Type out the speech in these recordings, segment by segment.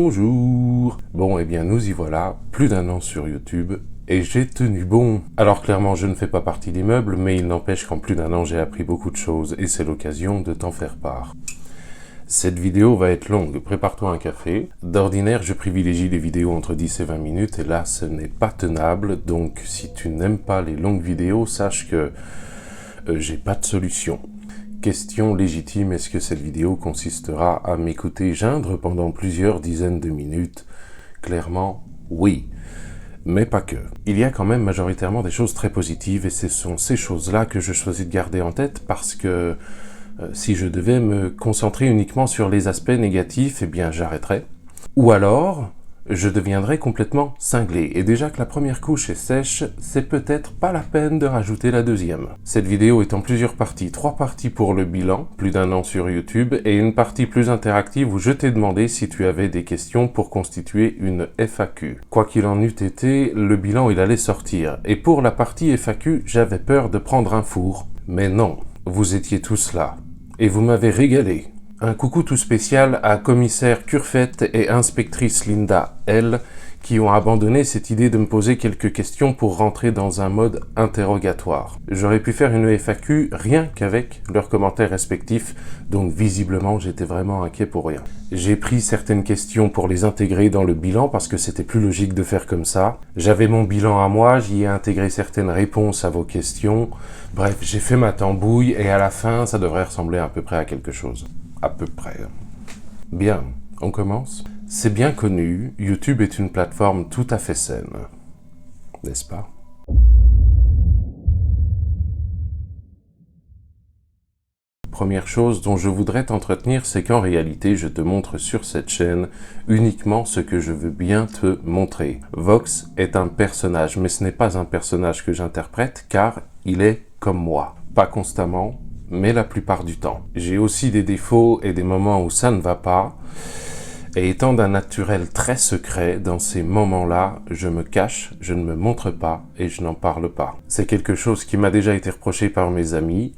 Bonjour. Bon, eh bien nous y voilà, plus d'1 an sur YouTube, et j'ai tenu bon. Alors clairement, je ne fais pas partie des meubles, mais il n'empêche qu'en plus d'1 an, j'ai appris beaucoup de choses, et c'est l'occasion de t'en faire part. Cette vidéo va être longue, prépare-toi un café. D'ordinaire, je privilégie les vidéos entre 10 et 20 minutes, et là, ce n'est pas tenable, donc si tu n'aimes pas les longues vidéos, sache que j'ai pas de solution. Question légitime, est-ce que cette vidéo consistera à m'écouter geindre pendant plusieurs dizaines de minutes? Clairement, oui. Mais pas que. Il y a quand même majoritairement des choses très positives et ce sont ces choses-là que je choisis de garder en tête parce que si je devais me concentrer uniquement sur les aspects négatifs, eh bien j'arrêterais. Ou alors, je deviendrais complètement cinglé. Et déjà que la première couche est sèche, c'est peut-être pas la peine de rajouter la deuxième. Cette vidéo est en plusieurs parties. 3 parties pour le bilan, plus d'1 an sur YouTube, et une partie plus interactive où je t'ai demandé si tu avais des questions pour constituer une FAQ. Quoi qu'il en eût été, le bilan il allait sortir. Et pour la partie FAQ, j'avais peur de prendre un four. Mais non, vous étiez tous là. Et vous m'avez régalé. Un coucou tout spécial à commissaire Curfette et inspectrice Linda L, qui ont abandonné cette idée de me poser quelques questions pour rentrer dans un mode interrogatoire. J'aurais pu faire une FAQ rien qu'avec leurs commentaires respectifs, donc visiblement j'étais vraiment inquiet pour rien. J'ai pris certaines questions pour les intégrer dans le bilan parce que c'était plus logique de faire comme ça. J'avais mon bilan à moi, j'y ai intégré certaines réponses à vos questions. Bref, j'ai fait ma tambouille et à la fin ça devrait ressembler à peu près à quelque chose. À peu près. Bien, on commence. C'est bien connu, YouTube est une plateforme tout à fait saine. N'est-ce pas? Première chose dont je voudrais t'entretenir, c'est qu'en réalité, je te montre sur cette chaîne uniquement ce que je veux bien te montrer. Vox est un personnage, mais ce n'est pas un personnage que j'interprète, car il est comme moi. Pas constamment, mais la plupart du temps. J'ai aussi des défauts et des moments où ça ne va pas, et étant d'un naturel très secret, dans ces moments-là, je me cache, je ne me montre pas et je n'en parle pas. C'est quelque chose qui m'a déjà été reproché par mes amis.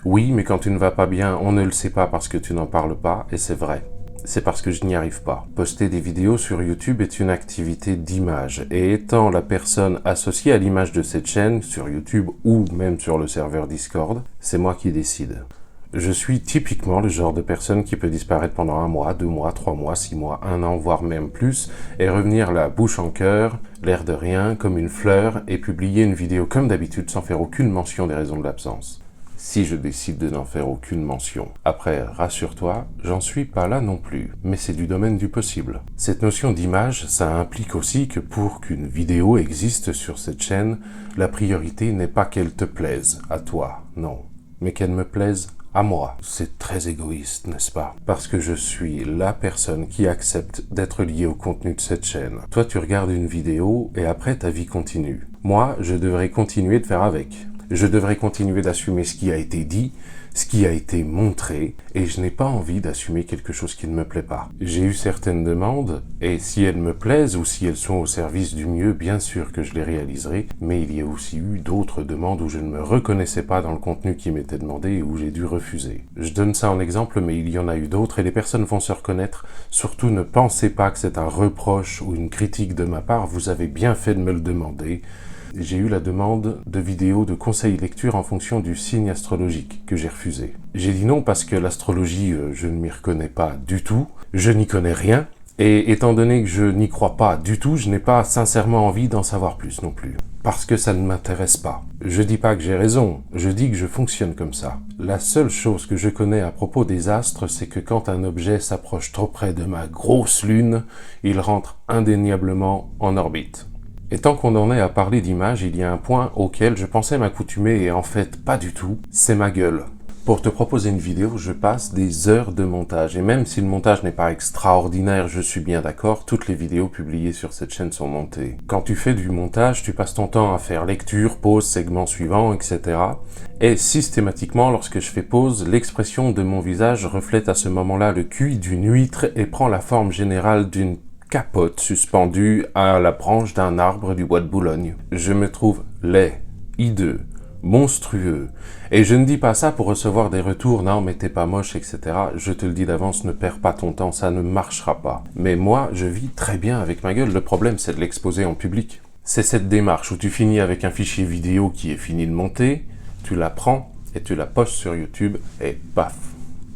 Oui, mais quand tu ne vas pas bien, on ne le sait pas parce que tu n'en parles pas, et c'est vrai. C'est parce que je n'y arrive pas. Poster des vidéos sur YouTube est une activité d'image, et étant la personne associée à l'image de cette chaîne, sur YouTube ou même sur le serveur Discord, c'est moi qui décide. Je suis typiquement le genre de personne qui peut disparaître pendant 1 mois, 2 mois, 3 mois, 6 mois, 1 an, voire même plus, et revenir la bouche en cœur, l'air de rien, comme une fleur, et publier une vidéo comme d'habitude sans faire aucune mention des raisons de l'absence. Si je décide de n'en faire aucune mention. Après, rassure-toi, j'en suis pas là non plus, mais c'est du domaine du possible. Cette notion d'image, ça implique aussi que pour qu'une vidéo existe sur cette chaîne, la priorité n'est pas qu'elle te plaise, à toi, non, mais qu'elle me plaise à moi. C'est très égoïste, n'est-ce pas? Parce que je suis la personne qui accepte d'être liée au contenu de cette chaîne. Toi, tu regardes une vidéo et après, ta vie continue. Moi, je devrais continuer de faire avec. Je devrais continuer d'assumer ce qui a été dit, ce qui a été montré, et je n'ai pas envie d'assumer quelque chose qui ne me plaît pas. J'ai eu certaines demandes, et si elles me plaisent ou si elles sont au service du mieux, bien sûr que je les réaliserai, mais il y a aussi eu d'autres demandes où je ne me reconnaissais pas dans le contenu qui m'était demandé et où j'ai dû refuser. Je donne ça en exemple, mais il y en a eu d'autres, et les personnes vont se reconnaître. Surtout ne pensez pas que c'est un reproche ou une critique de ma part, vous avez bien fait de me le demander. J'ai eu la demande de vidéos de conseils lecture en fonction du signe astrologique que j'ai refusé. J'ai dit non parce que l'astrologie, je ne m'y reconnais pas du tout, je n'y connais rien, et étant donné que je n'y crois pas du tout, je n'ai pas sincèrement envie d'en savoir plus non plus. Parce que ça ne m'intéresse pas. Je dis pas que j'ai raison, je dis que je fonctionne comme ça. La seule chose que je connais à propos des astres, c'est que quand un objet s'approche trop près de ma grosse lune, il rentre indéniablement en orbite. Et tant qu'on en est à parler d'image, il y a un point auquel je pensais m'accoutumer et en fait pas du tout, c'est ma gueule. Pour te proposer une vidéo, je passe des heures de montage et même si le montage n'est pas extraordinaire, je suis bien d'accord, toutes les vidéos publiées sur cette chaîne sont montées. Quand tu fais du montage, tu passes ton temps à faire lecture, pause, segment suivant, etc. Et systématiquement, lorsque je fais pause, l'expression de mon visage reflète à ce moment-là le QI d'une huître et prend la forme générale d'une capote suspendue à la branche d'un arbre du bois de Boulogne. Je me trouve laid, hideux, monstrueux. Et je ne dis pas ça pour recevoir des retours, non mais t'es pas moche, etc. Je te le dis d'avance, ne perds pas ton temps, ça ne marchera pas. Mais moi, je vis très bien avec ma gueule, le problème c'est de l'exposer en public. C'est cette démarche où tu finis avec un fichier vidéo qui est fini de monter, tu la prends et tu la postes sur YouTube et paf,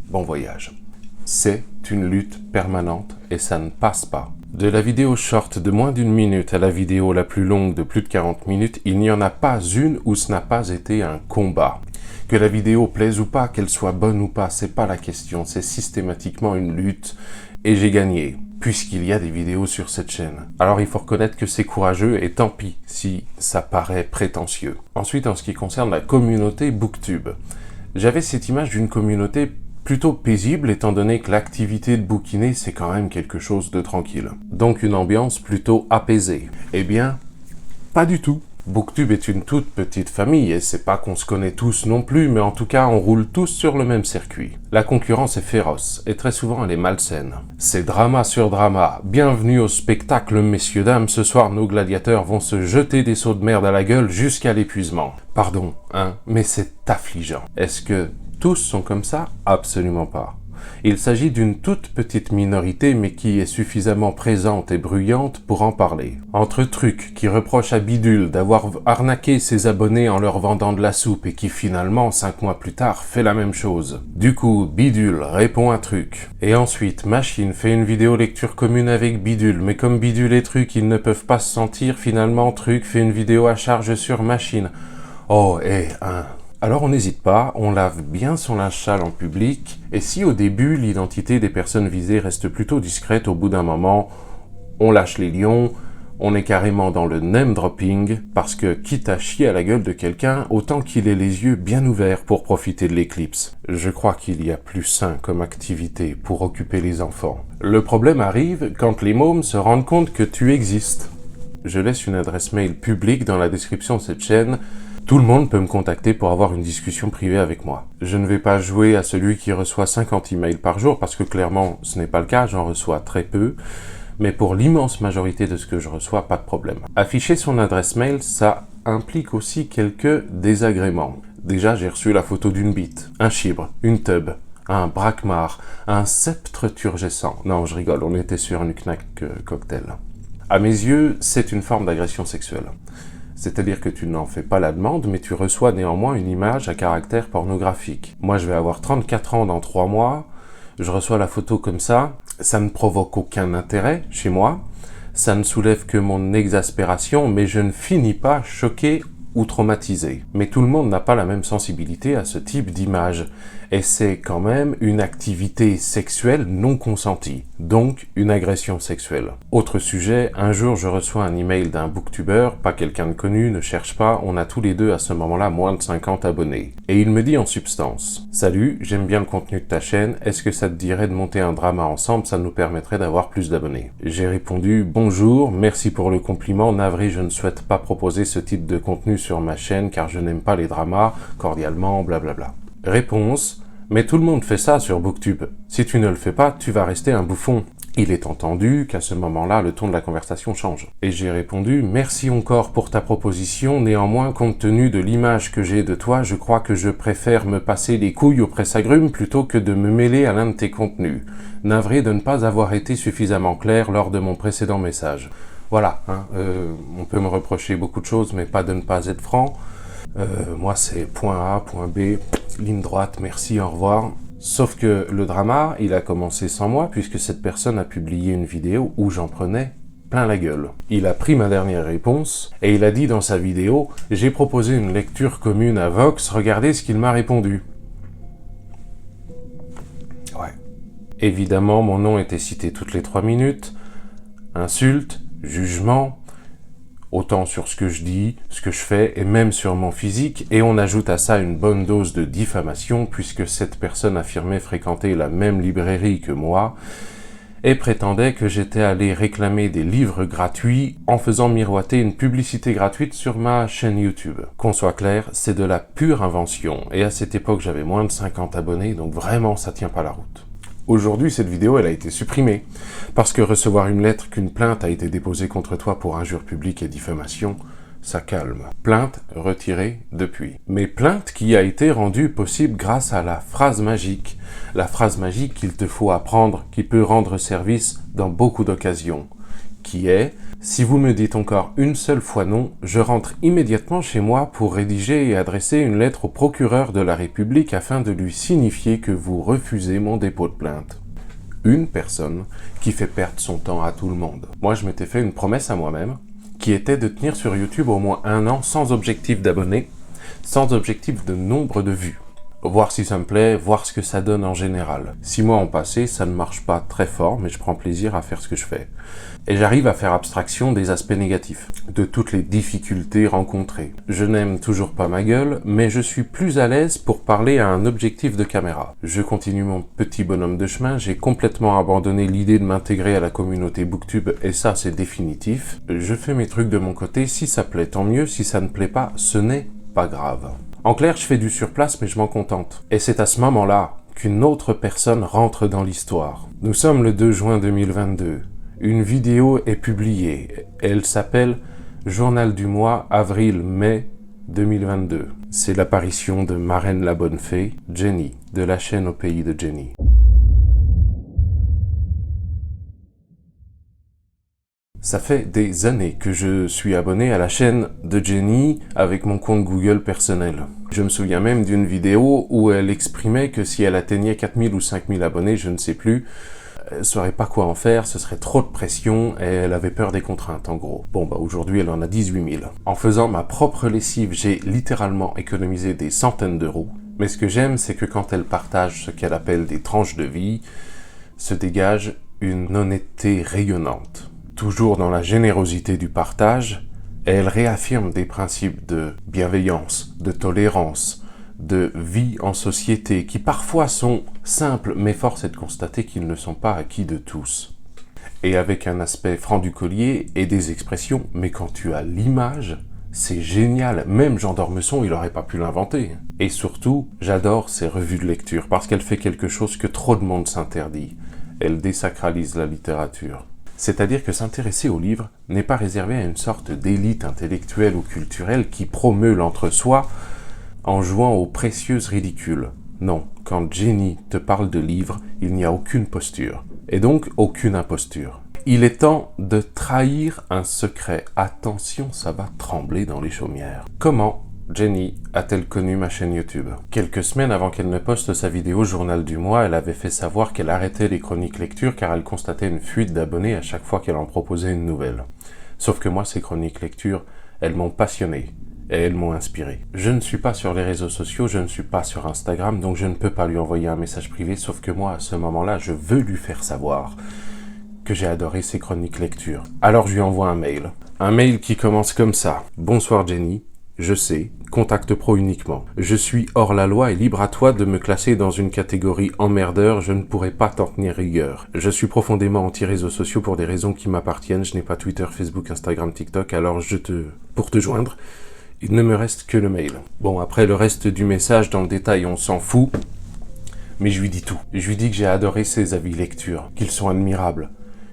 bon voyage. C'est une lutte permanente et ça ne passe pas. De la vidéo short de moins d'une minute à la vidéo la plus longue de plus de 40 minutes, il n'y en a pas une où ce n'a pas été un combat. Que la vidéo plaise ou pas, qu'elle soit bonne ou pas, c'est pas la question, c'est systématiquement une lutte et j'ai gagné, puisqu'il y a des vidéos sur cette chaîne. Alors il faut reconnaître que c'est courageux et tant pis si ça paraît prétentieux. Ensuite, en ce qui concerne la communauté Booktube, j'avais cette image d'une communauté plutôt paisible étant donné que l'activité de bouquiner c'est quand même quelque chose de tranquille. Donc une ambiance plutôt apaisée. Eh bien, pas du tout. Booktube est une toute petite famille et c'est pas qu'on se connaît tous non plus, mais en tout cas on roule tous sur le même circuit. La concurrence est féroce et très souvent elle est malsaine. C'est drama sur drama. Bienvenue au spectacle messieurs dames, ce soir nos gladiateurs vont se jeter des seaux de merde à la gueule jusqu'à l'épuisement. Pardon, hein, mais c'est affligeant. Est-ce que tous sont comme ça? Absolument pas. Il s'agit d'une toute petite minorité mais qui est suffisamment présente et bruyante pour en parler. Entre trucs qui reprochent à Bidule d'avoir arnaqué ses abonnés en leur vendant de la soupe et qui finalement, 5 mois plus tard, fait la même chose. Du coup, Bidule répond à Truc. Et ensuite, Machine fait une vidéo lecture commune avec Bidule, mais comme Bidule et Truc, ils ne peuvent pas se sentir, finalement, Truc fait une vidéo à charge sur Machine. Oh, Alors on n'hésite pas, on lave bien son linge sale en public, et si au début l'identité des personnes visées reste plutôt discrète, au bout d'un moment, on lâche les lions, on est carrément dans le name dropping, parce que quitte à chier à la gueule de quelqu'un, autant qu'il ait les yeux bien ouverts pour profiter de l'éclipse. Je crois qu'il y a plus sain comme activité pour occuper les enfants. Le problème arrive quand les mômes se rendent compte que tu existes. Je laisse une adresse mail publique dans la description de cette chaîne. Tout le monde peut me contacter pour avoir une discussion privée avec moi. Je ne vais pas jouer à celui qui reçoit 50 emails par jour, parce que clairement, ce n'est pas le cas, j'en reçois très peu. Mais pour l'immense majorité de ce que je reçois, pas de problème. Afficher son adresse mail, ça implique aussi quelques désagréments. Déjà, j'ai reçu la photo d'une bite, un chibre, une tub, un braquemar, un sceptre turgescent. Non, je rigole, on était sur une Knack cocktail. À mes yeux, c'est une forme d'agression sexuelle. C'est-à-dire que tu n'en fais pas la demande, mais tu reçois néanmoins une image à caractère pornographique. Moi, je vais avoir 34 ans dans 3 mois, je reçois la photo comme ça ne provoque aucun intérêt chez moi, ça ne soulève que mon exaspération, mais je ne finis pas choqué ou traumatisé. Mais tout le monde n'a pas la même sensibilité à ce type d'image. Et c'est quand même une activité sexuelle non consentie, donc une agression sexuelle. Autre sujet, un jour je reçois un email d'un booktuber, pas quelqu'un de connu, ne cherche pas, on a tous les deux à ce moment-là moins de 50 abonnés. Et il me dit en substance, « Salut, j'aime bien le contenu de ta chaîne, est-ce que ça te dirait de monter un drama ensemble, ça nous permettrait d'avoir plus d'abonnés ?» J'ai répondu, « Bonjour, merci pour le compliment, navré, je ne souhaite pas proposer ce type de contenu sur ma chaîne car je n'aime pas les dramas, cordialement, blablabla. » Réponse, mais tout le monde fait ça sur Booktube. Si tu ne le fais pas, tu vas rester un bouffon. Il est entendu qu'à ce moment-là, le ton de la conversation change. Et j'ai répondu, merci encore pour ta proposition, néanmoins, compte tenu de l'image que j'ai de toi, je crois que je préfère me passer les couilles au presse-agrumes plutôt que de me mêler à l'un de tes contenus. Navré de ne pas avoir été suffisamment clair lors de mon précédent message. Voilà, on peut me reprocher beaucoup de choses, mais pas de ne pas être franc. Moi, c'est point A, point B, ligne droite, merci, au revoir. Sauf que le drama, il a commencé sans moi, puisque cette personne a publié une vidéo où j'en prenais plein la gueule. Il a pris ma dernière réponse, et il a dit dans sa vidéo « J'ai proposé une lecture commune à Vox, regardez ce qu'il m'a répondu. » Ouais. Évidemment, mon nom était cité toutes les 3 minutes. Insultes, jugements, autant sur ce que je dis, ce que je fais, et même sur mon physique, et on ajoute à ça une bonne dose de diffamation, puisque cette personne affirmait fréquenter la même librairie que moi, et prétendait que j'étais allé réclamer des livres gratuits en faisant miroiter une publicité gratuite sur ma chaîne YouTube. Qu'on soit clair, c'est de la pure invention, et à cette époque j'avais moins de 50 abonnés, donc vraiment ça tient pas la route. Aujourd'hui, cette vidéo, elle a été supprimée, parce que recevoir une lettre qu'une plainte a été déposée contre toi pour injure publique et diffamation, ça calme. Plainte retirée depuis. Mais plainte qui a été rendue possible grâce à la phrase magique. La phrase magique qu'il te faut apprendre, qui peut rendre service dans beaucoup d'occasions. Qui est « Si vous me dites encore une seule fois non, je rentre immédiatement chez moi pour rédiger et adresser une lettre au procureur de la République afin de lui signifier que vous refusez mon dépôt de plainte. » Une personne qui fait perdre son temps à tout le monde. Moi, je m'étais fait une promesse à moi-même, qui était de tenir sur YouTube au moins 1 an sans objectif d'abonnés, sans objectif de nombre de vues. Voir si ça me plaît, voir ce que ça donne en général. 6 mois ont passé, ça ne marche pas très fort, mais je prends plaisir à faire ce que je fais. Et j'arrive à faire abstraction des aspects négatifs, de toutes les difficultés rencontrées. Je n'aime toujours pas ma gueule, mais je suis plus à l'aise pour parler à un objectif de caméra. Je continue mon petit bonhomme de chemin, j'ai complètement abandonné l'idée de m'intégrer à la communauté Booktube, et ça c'est définitif. Je fais mes trucs de mon côté, si ça plaît tant mieux, si ça ne plaît pas, ce n'est pas grave. En clair, je fais du surplace, mais je m'en contente. Et c'est à ce moment-là qu'une autre personne rentre dans l'histoire. Nous sommes le 2 juin 2022. Une vidéo est publiée. Elle s'appelle « Journal du mois, avril-mai 2022 ». C'est l'apparition de Marraine la Bonne Fée, Jenny, de la chaîne Au Pays de Jenny. Ça fait des années que je suis abonné à la chaîne de Jenny avec mon compte Google personnel. Je me souviens même d'une vidéo où elle exprimait que si elle atteignait 4000 ou 5000 abonnés, je ne sais plus, elle ne saurait pas quoi en faire, ce serait trop de pression et elle avait peur des contraintes en gros. Bon bah aujourd'hui elle en a 18 000. En faisant ma propre lessive, j'ai littéralement économisé des centaines d'euros. Mais ce que j'aime, c'est que quand elle partage ce qu'elle appelle des tranches de vie, se dégage une honnêteté rayonnante. Toujours dans la générosité du partage, elle réaffirme des principes de bienveillance, de tolérance, de vie en société, qui parfois sont simples, mais force est de constater qu'ils ne sont pas acquis de tous. Et avec un aspect franc du collier et des expressions, mais quand tu as l'image, c'est génial, même Jean d'Ormesson, il n'aurait pas pu l'inventer. Et surtout, j'adore ses revues de lecture, parce qu'elle fait quelque chose que trop de monde s'interdit. Elle désacralise la littérature. C'est-à-dire que s'intéresser au livre n'est pas réservé à une sorte d'élite intellectuelle ou culturelle qui promeut l'entre-soi en jouant aux précieuses ridicules. Non, quand Jenny te parle de livres, il n'y a aucune posture, et donc aucune imposture. Il est temps de trahir un secret. Attention, ça va trembler dans les chaumières. Comment Jenny a-t-elle connu ma chaîne YouTube? Quelques semaines avant qu'elle ne poste sa vidéo Journal du mois, elle avait fait savoir qu'elle arrêtait les chroniques lecture car elle constatait une fuite d'abonnés à chaque fois qu'elle en proposait une nouvelle. Sauf que moi, ces chroniques lecture, elles m'ont passionné et elles m'ont inspiré. Je ne suis pas sur les réseaux sociaux, je ne suis pas sur Instagram, donc je ne peux pas lui envoyer un message privé, sauf que moi, à ce moment-là, je veux lui faire savoir que j'ai adoré ses chroniques lecture. Alors je lui envoie un mail. Un mail qui commence comme ça. « Bonsoir Jenny. Je sais, contact pro uniquement. Je suis hors la loi et libre à toi de me classer dans une catégorie emmerdeur, je ne pourrai pas t'en tenir rigueur. Je suis profondément anti-réseaux sociaux pour des raisons qui m'appartiennent, je n'ai pas Twitter, Facebook, Instagram, TikTok, alors pour te joindre, il ne me reste que le mail. Bon, après le reste du message, dans le détail, on s'en fout, mais je lui dis tout. Je lui dis que j'ai adoré ses avis lecture, qu'ils sont admirables,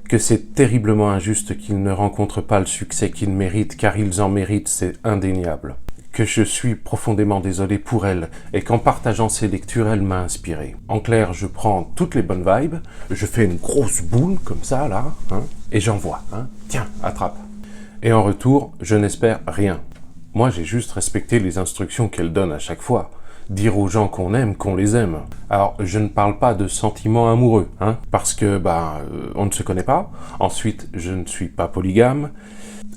que c'est terriblement injuste qu'ils ne rencontrent pas le succès qu'ils méritent, car ils en méritent, c'est indéniable. Que je suis profondément désolé pour elle, et qu'en partageant ses lectures, elle m'a inspiré. En clair, je prends toutes les bonnes vibes, je fais une grosse boule, comme ça, là, et j'envoie, tiens, attrape. Et en retour, je n'espère rien. Moi, j'ai juste respecté les instructions qu'elle donne à chaque fois. Dire aux gens qu'on aime, qu'on les aime. Alors, je ne parle pas de sentiments amoureux, parce que, on ne se connaît pas. Ensuite, je ne suis pas polygame.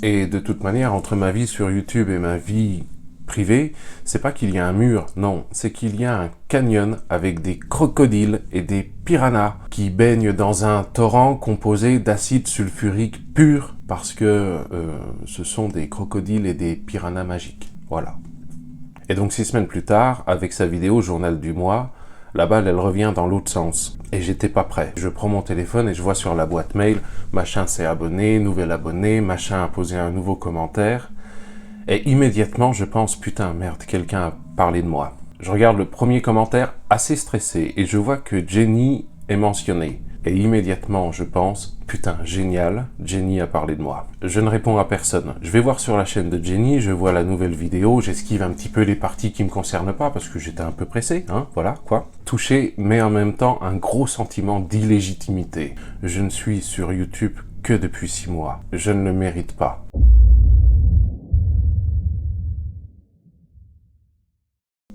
Et de toute manière, entre ma vie sur YouTube et ma vie privée, c'est pas qu'il y a un mur, non, c'est qu'il y a un canyon avec des crocodiles et des piranhas qui baignent dans un torrent composé d'acide sulfurique pur, parce que ce sont des crocodiles et des piranhas magiques. Voilà. Et donc 6 semaines plus tard, avec sa vidéo Journal du mois, la balle elle revient dans l'autre sens. Et j'étais pas prêt. Je prends mon téléphone et je vois sur la boîte mail, machin s'est abonné, nouvel abonné, machin a posé un nouveau commentaire. Et immédiatement je pense, putain merde, quelqu'un a parlé de moi. Je regarde le premier commentaire assez stressé et je vois que Jenny est mentionnée. Et immédiatement, je pense, putain, génial, Jenny a parlé de moi. Je ne réponds à personne. Je vais voir sur la chaîne de Jenny, je vois la nouvelle vidéo, j'esquive un petit peu les parties qui me concernent pas parce que j'étais un peu pressé, hein, voilà, quoi. Touché, mais en même temps, un gros sentiment d'illégitimité. Je ne suis sur YouTube que depuis 6 mois. Je ne le mérite pas.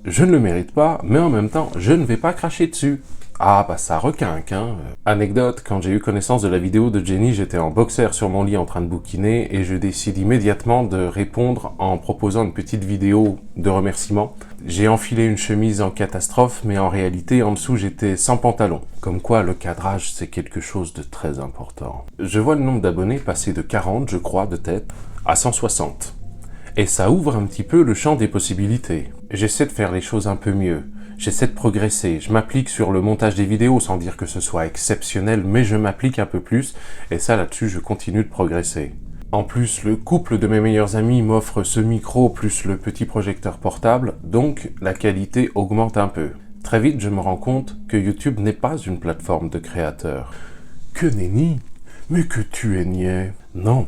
Je ne le mérite pas, mais en même temps, je ne vais pas cracher dessus. Ah bah ça requinque, hein. Anecdote, quand j'ai eu connaissance de la vidéo de Jenny, j'étais en boxer sur mon lit en train de bouquiner et je décide immédiatement de répondre en proposant une petite vidéo de remerciement. J'ai enfilé une chemise en catastrophe, mais en réalité, en dessous, j'étais sans pantalon. Comme quoi, le cadrage, c'est quelque chose de très important. Je vois le nombre d'abonnés passer de 40, je crois, de tête, à 160. Et ça ouvre un petit peu le champ des possibilités. J'essaie de faire les choses un peu mieux. J'essaie de progresser, je m'applique sur le montage des vidéos sans dire que ce soit exceptionnel, mais je m'applique un peu plus, et ça là-dessus je continue de progresser. En plus, le couple de mes meilleurs amis m'offre ce micro plus le petit projecteur portable, donc la qualité augmente un peu. Très vite je me rends compte que YouTube n'est pas une plateforme de créateurs. Que nenni? Mais que tu es niais? Non,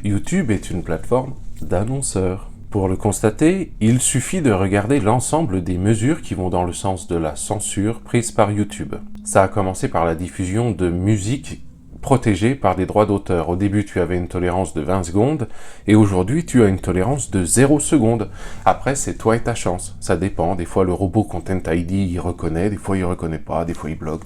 YouTube est une plateforme d'annonceurs. Pour le constater, il suffit de regarder l'ensemble des mesures qui vont dans le sens de la censure prise par YouTube. Ça a commencé par la diffusion de musique protégée par des droits d'auteur. Au début, tu avais une tolérance de 20 secondes, et aujourd'hui, tu as une tolérance de 0 secondes. Après, c'est toi et ta chance. Ça dépend. Des fois, le robot Content ID, il reconnaît, des fois, il reconnaît pas, des fois, il bloque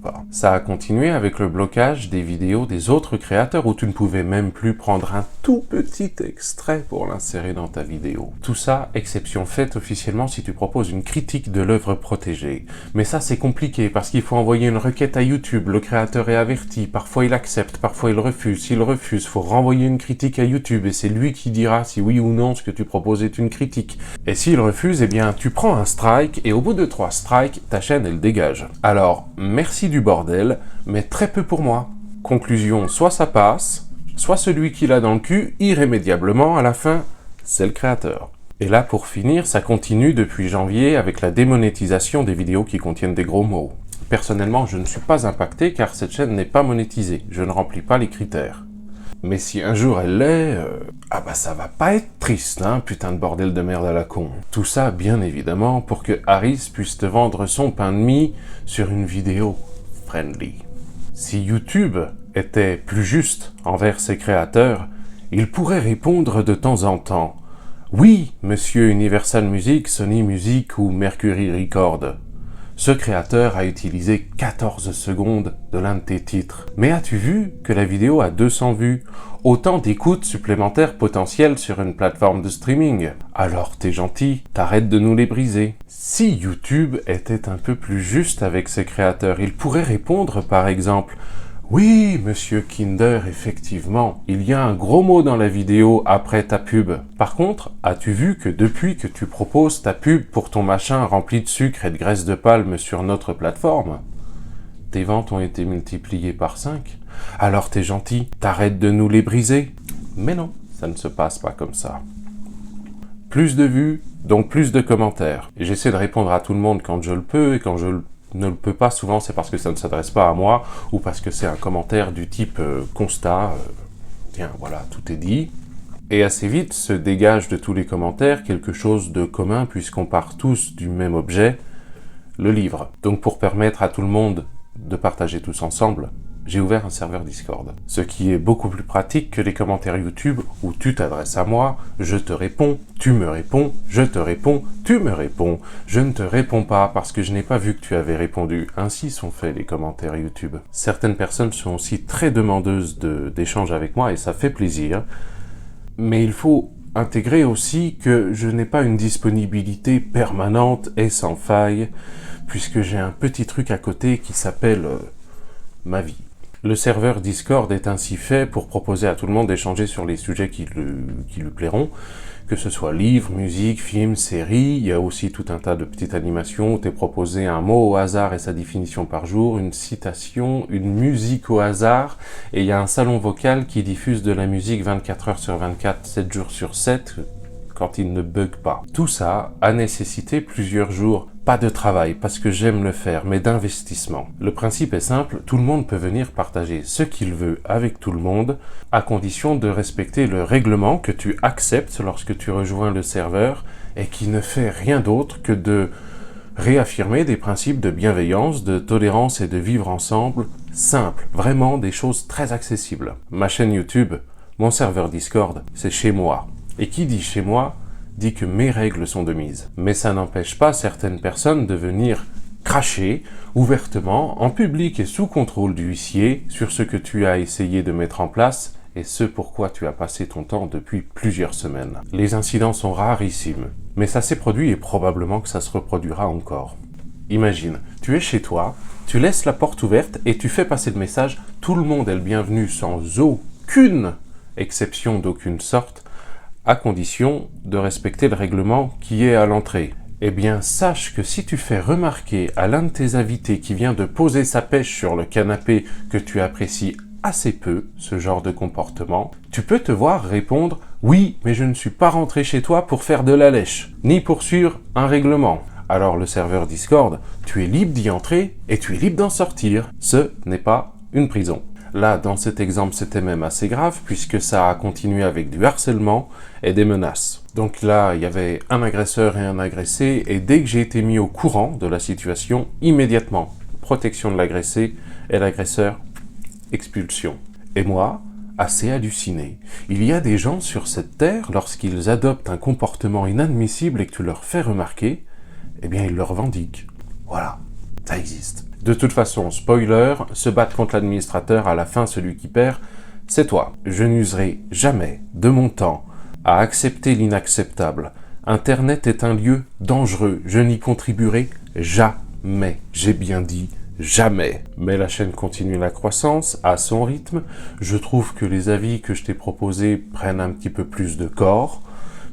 pas. Ça a continué avec le blocage des vidéos des autres créateurs, où tu ne pouvais même plus prendre un tout petit extrait pour l'insérer dans ta vidéo. Tout ça, exception faite officiellement si tu proposes une critique de l'œuvre protégée. Mais ça, c'est compliqué, parce qu'il faut envoyer une requête à YouTube, le créateur est averti, parfois il accepte, parfois il refuse. S'il refuse, faut renvoyer une critique à YouTube et c'est lui qui dira si oui ou non ce que tu proposes est une critique. Et s'il refuse, eh bien tu prends un strike et au bout de 3 strikes, ta chaîne elle dégage. Alors, merci du bordel, mais très peu pour moi. Conclusion, soit ça passe, soit celui qui l'a dans le cul, irrémédiablement à la fin, c'est le créateur. Et là, pour finir, ça continue depuis janvier avec la démonétisation des vidéos qui contiennent des gros mots. Personnellement, je ne suis pas impacté car cette chaîne n'est pas monétisée, je ne remplis pas les critères. Mais si un jour elle l'est, ah bah ça va pas être triste, hein, putain de bordel de merde à la con. Tout ça, bien évidemment, pour que Harris puisse te vendre son pain de mie sur une vidéo friendly. Si YouTube était plus juste envers ses créateurs, il pourrait répondre de temps en temps « Oui, monsieur Universal Music, Sony Music ou Mercury Record. Ce créateur a utilisé 14 secondes de l'un de tes titres. Mais as-tu vu que la vidéo a 200 vues? Autant d'écoutes supplémentaires potentielles sur une plateforme de streaming. Alors t'es gentil, t'arrêtes de nous les briser. » Si YouTube était un peu plus juste avec ses créateurs, il pourrait répondre par exemple « Oui, monsieur Kinder, effectivement, il y a un gros mot dans la vidéo après ta pub. Par contre, as-tu vu que depuis que tu proposes ta pub pour ton machin rempli de sucre et de graisse de palme sur notre plateforme, tes ventes ont été multipliées par 5. Alors t'es gentil, t'arrêtes de nous les briser. » Mais non, ça ne se passe pas comme ça. Plus de vues, donc plus de commentaires. Et j'essaie de répondre à tout le monde quand je le peux, et quand je ne le peux pas, souvent c'est parce que ça ne s'adresse pas à moi, ou parce que c'est un commentaire du type constat, tiens voilà, tout est dit. Et assez vite se dégage de tous les commentaires quelque chose de commun puisqu'on part tous du même objet, le livre. Donc pour permettre à tout le monde de partager tous ensemble, j'ai ouvert un serveur Discord. Ce qui est beaucoup plus pratique que les commentaires YouTube où tu t'adresses à moi, je te réponds, tu me réponds, je te réponds, tu me réponds. Je ne te réponds pas parce que je n'ai pas vu que tu avais répondu. Ainsi sont faits les commentaires YouTube. Certaines personnes sont aussi très demandeuses d'échanges avec moi et ça fait plaisir. Mais il faut intégrer aussi que je n'ai pas une disponibilité permanente et sans faille puisque j'ai un petit truc à côté qui s'appelle ma vie. Le serveur Discord est ainsi fait pour proposer à tout le monde d'échanger sur les sujets qui lui plairont, que ce soit livres, musique, films, séries. Il y a aussi tout un tas de petites animations où t'es proposé un mot au hasard et sa définition par jour, une citation, une musique au hasard, et il y a un salon vocal qui diffuse de la musique 24 heures sur 24, 7 jours sur 7, quand il ne bug pas. Tout ça a nécessité plusieurs jours, pas de travail parce que j'aime le faire, mais d'investissement. Le principe est simple, tout le monde peut venir partager ce qu'il veut avec tout le monde, à condition de respecter le règlement que tu acceptes lorsque tu rejoins le serveur et qui ne fait rien d'autre que de réaffirmer des principes de bienveillance, de tolérance et de vivre ensemble simples, vraiment des choses très accessibles. Ma chaîne YouTube, mon serveur Discord, c'est chez moi. Et qui dit chez moi, dit que mes règles sont de mise. Mais ça n'empêche pas certaines personnes de venir cracher ouvertement, en public et sous contrôle du huissier, sur ce que tu as essayé de mettre en place et ce pourquoi tu as passé ton temps depuis plusieurs semaines. Les incidents sont rarissimes, mais ça s'est produit et probablement que ça se reproduira encore. Imagine, tu es chez toi, tu laisses la porte ouverte et tu fais passer le message « Tout le monde est le bienvenu sans aucune exception d'aucune sorte », à condition de respecter le règlement qui est à l'entrée. Eh bien, sache que si tu fais remarquer à l'un de tes invités qui vient de poser sa pêche sur le canapé que tu apprécies assez peu ce genre de comportement, tu peux te voir répondre « Oui, mais je ne suis pas rentré chez toi pour faire de la lèche, ni pour suivre un règlement. » Alors le serveur Discord, tu es libre d'y entrer et tu es libre d'en sortir. Ce n'est pas une prison. Là, dans cet exemple, c'était même assez grave puisque ça a continué avec du harcèlement et des menaces. Donc là, il y avait un agresseur et un agressé et dès que j'ai été mis au courant de la situation, immédiatement, protection de l'agressé et l'agresseur, expulsion. Et moi, assez halluciné. Il y a des gens sur cette terre, lorsqu'ils adoptent un comportement inadmissible et que tu leur fais remarquer, eh bien ils le revendiquent. Voilà, ça existe. De toute façon, spoiler, se battre contre l'administrateur, à la fin, celui qui perd, c'est toi. Je n'userai jamais de mon temps à accepter l'inacceptable. Internet est un lieu dangereux. Je n'y contribuerai jamais. J'ai bien dit jamais. Mais la chaîne continue la croissance à son rythme. Je trouve que les avis que je t'ai proposés prennent un petit peu plus de corps,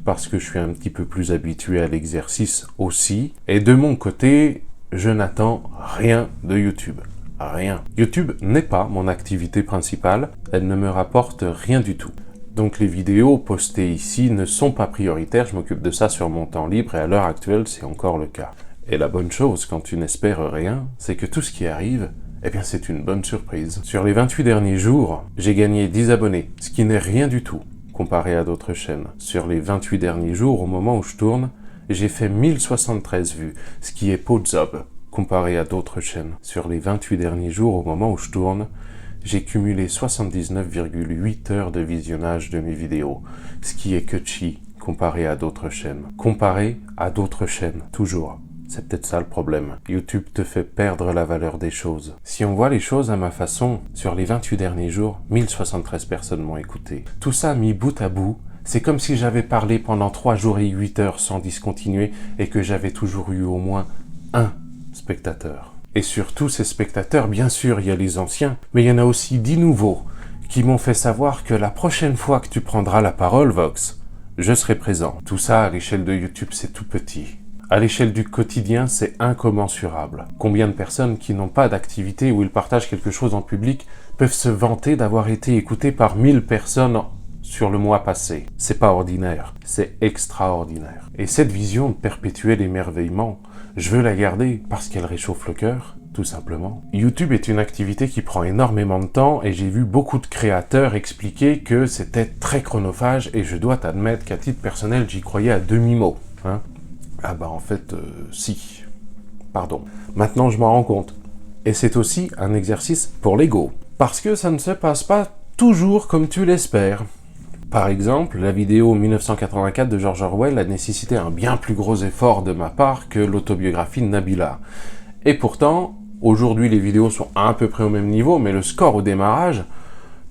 parce que je suis un petit peu plus habitué à l'exercice aussi. Et de mon côté, je n'attends rien de YouTube. Rien. YouTube n'est pas mon activité principale, elle ne me rapporte rien du tout. Donc les vidéos postées ici ne sont pas prioritaires, je m'occupe de ça sur mon temps libre et à l'heure actuelle c'est encore le cas. Et la bonne chose quand tu n'espères rien, c'est que tout ce qui arrive, eh bien c'est une bonne surprise. Sur les 28 derniers jours, j'ai gagné 10 abonnés, ce qui n'est rien du tout comparé à d'autres chaînes. Sur les 28 derniers jours, au moment où je tourne, j'ai fait 1073 vues, ce qui est peu de zob comparé à d'autres chaînes. Sur les 28 derniers jours, au moment où je tourne, j'ai cumulé 79,8 heures de visionnage de mes vidéos, ce qui est que chi comparé à d'autres chaînes. Comparé à d'autres chaînes, toujours. C'est peut-être ça le problème. YouTube te fait perdre la valeur des choses. Si on voit les choses à ma façon, sur les 28 derniers jours, 1073 personnes m'ont écouté. Tout ça mis bout à bout, c'est comme si j'avais parlé pendant 3 jours et 8 heures sans discontinuer et que j'avais toujours eu au moins un spectateur. Et sur tous ces spectateurs, bien sûr, il y a les anciens, mais il y en a aussi 10 nouveaux qui m'ont fait savoir que la prochaine fois que tu prendras la parole, Vox, je serai présent. Tout ça, à l'échelle de YouTube, c'est tout petit. À l'échelle du quotidien, c'est incommensurable. Combien de personnes qui n'ont pas d'activité où ils partagent quelque chose en public peuvent se vanter d'avoir été écoutées par 1000 personnes sur le mois passé? C'est pas ordinaire, c'est extraordinaire. Et cette vision de perpétuer l'émerveillement, je veux la garder parce qu'elle réchauffe le cœur, tout simplement. YouTube est une activité qui prend énormément de temps et j'ai vu beaucoup de créateurs expliquer que c'était très chronophage et je dois t'admettre qu'à titre personnel, j'y croyais à demi-mot. Hein? Ah bah en fait, si. Pardon. Maintenant, je m'en rends compte. Et c'est aussi un exercice pour l'ego. Parce que ça ne se passe pas toujours comme tu l'espères. Par exemple, la vidéo 1984 de George Orwell a nécessité un bien plus gros effort de ma part que l'autobiographie de Nabila. Et pourtant, aujourd'hui les vidéos sont à peu près au même niveau, mais le score au démarrage,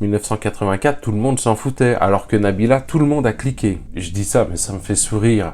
1984, tout le monde s'en foutait, alors que Nabila, tout le monde a cliqué. Je dis ça, mais ça me fait sourire.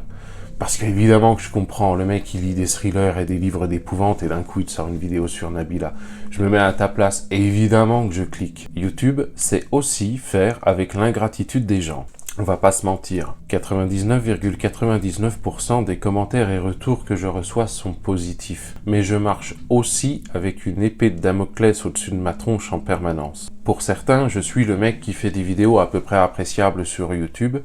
Parce qu'évidemment que je comprends, le mec il lit des thrillers et des livres d'épouvante et d'un coup il te sort une vidéo sur Nabila. Je me mets à ta place et évidemment que je clique. YouTube, c'est aussi faire avec l'ingratitude des gens. On va pas se mentir, 99,99% des commentaires et retours que je reçois sont positifs. Mais je marche aussi avec une épée de Damoclès au-dessus de ma tronche en permanence. Pour certains, je suis le mec qui fait des vidéos à peu près appréciables sur YouTube,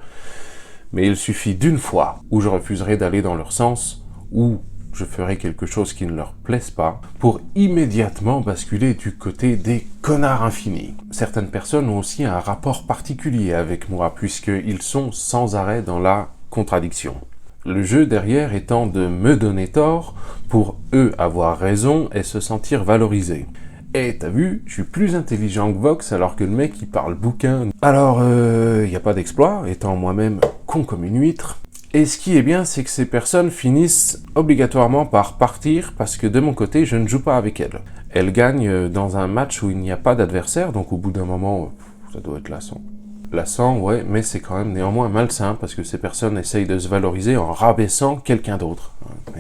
Mais il suffit d'une fois où je refuserai d'aller dans leur sens, ou je ferai quelque chose qui ne leur plaise pas, pour immédiatement basculer du côté des connards infinis. Certaines personnes ont aussi un rapport particulier avec moi, puisqu'ils sont sans arrêt dans la contradiction. Le jeu derrière étant de me donner tort, pour eux avoir raison et se sentir valorisés. Et t'as vu, je suis plus intelligent que Vox alors que le mec il parle bouquin. Alors, y a pas d'exploit, étant moi-même con comme une huître. Et ce qui est bien, c'est que ces personnes finissent obligatoirement par partir parce que de mon côté, je ne joue pas avec elles. Elles gagnent dans un match où il n'y a pas d'adversaire, donc au bout d'un moment, ça doit être lassant. Lassant, ouais, mais c'est quand même néanmoins malsain parce que ces personnes essayent de se valoriser en rabaissant quelqu'un d'autre.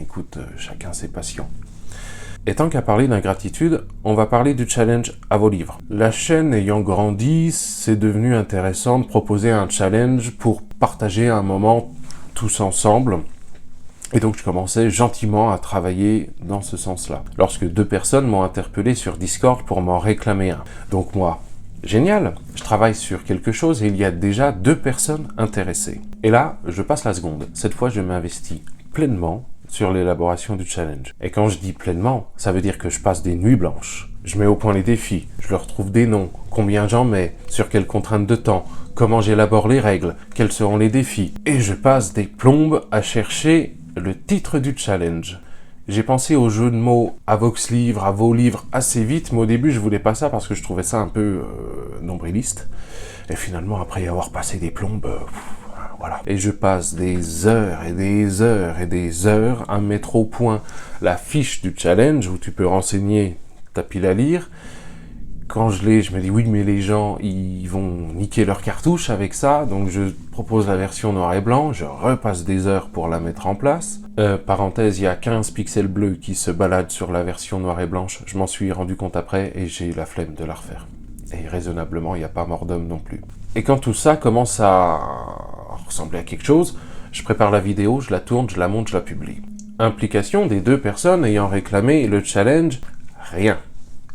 Écoute, chacun ses passions. Et tant qu'à parler d'ingratitude, on va parler du challenge à vos livres. La chaîne ayant grandi, c'est devenu intéressant de proposer un challenge pour partager un moment tous ensemble. Et donc je commençais gentiment à travailler dans ce sens-là. Lorsque 2 personnes m'ont interpellé sur Discord pour m'en réclamer un. Donc moi, génial, je travaille sur quelque chose et il y a déjà 2 personnes intéressées. Et là, je passe la seconde. Cette fois, je m'investis pleinement sur l'élaboration du challenge. Et quand je dis pleinement, ça veut dire que je passe des nuits blanches. Je mets au point les défis, je leur trouve des noms, combien j'en mets, sur quelles contraintes de temps, comment j'élabore les règles, quels seront les défis. Et je passe des plombes à chercher le titre du challenge. J'ai pensé au jeu de mots à Vox Livres, à vos livres assez vite, mais au début je voulais pas ça parce que je trouvais ça un peu nombriliste. Et finalement, après y avoir passé des plombes, voilà. Et je passe des heures et des heures et des heures à mettre au point la fiche du challenge où tu peux renseigner ta pile à lire. Quand je l'ai, je me dis oui, mais les gens, ils vont niquer leur cartouche avec ça, donc je propose la version noir et blanc, je repasse des heures pour la mettre en place. Parenthèse, il y a 15 pixels bleus qui se baladent sur la version noir et blanche, je m'en suis rendu compte après et j'ai la flemme de la refaire. Et raisonnablement, il n'y a pas mort d'homme non plus. Et quand tout ça commence à ressembler à quelque chose, je prépare la vidéo, je la tourne, je la monte, je la publie. Implication des 2 personnes ayant réclamé le challenge, rien.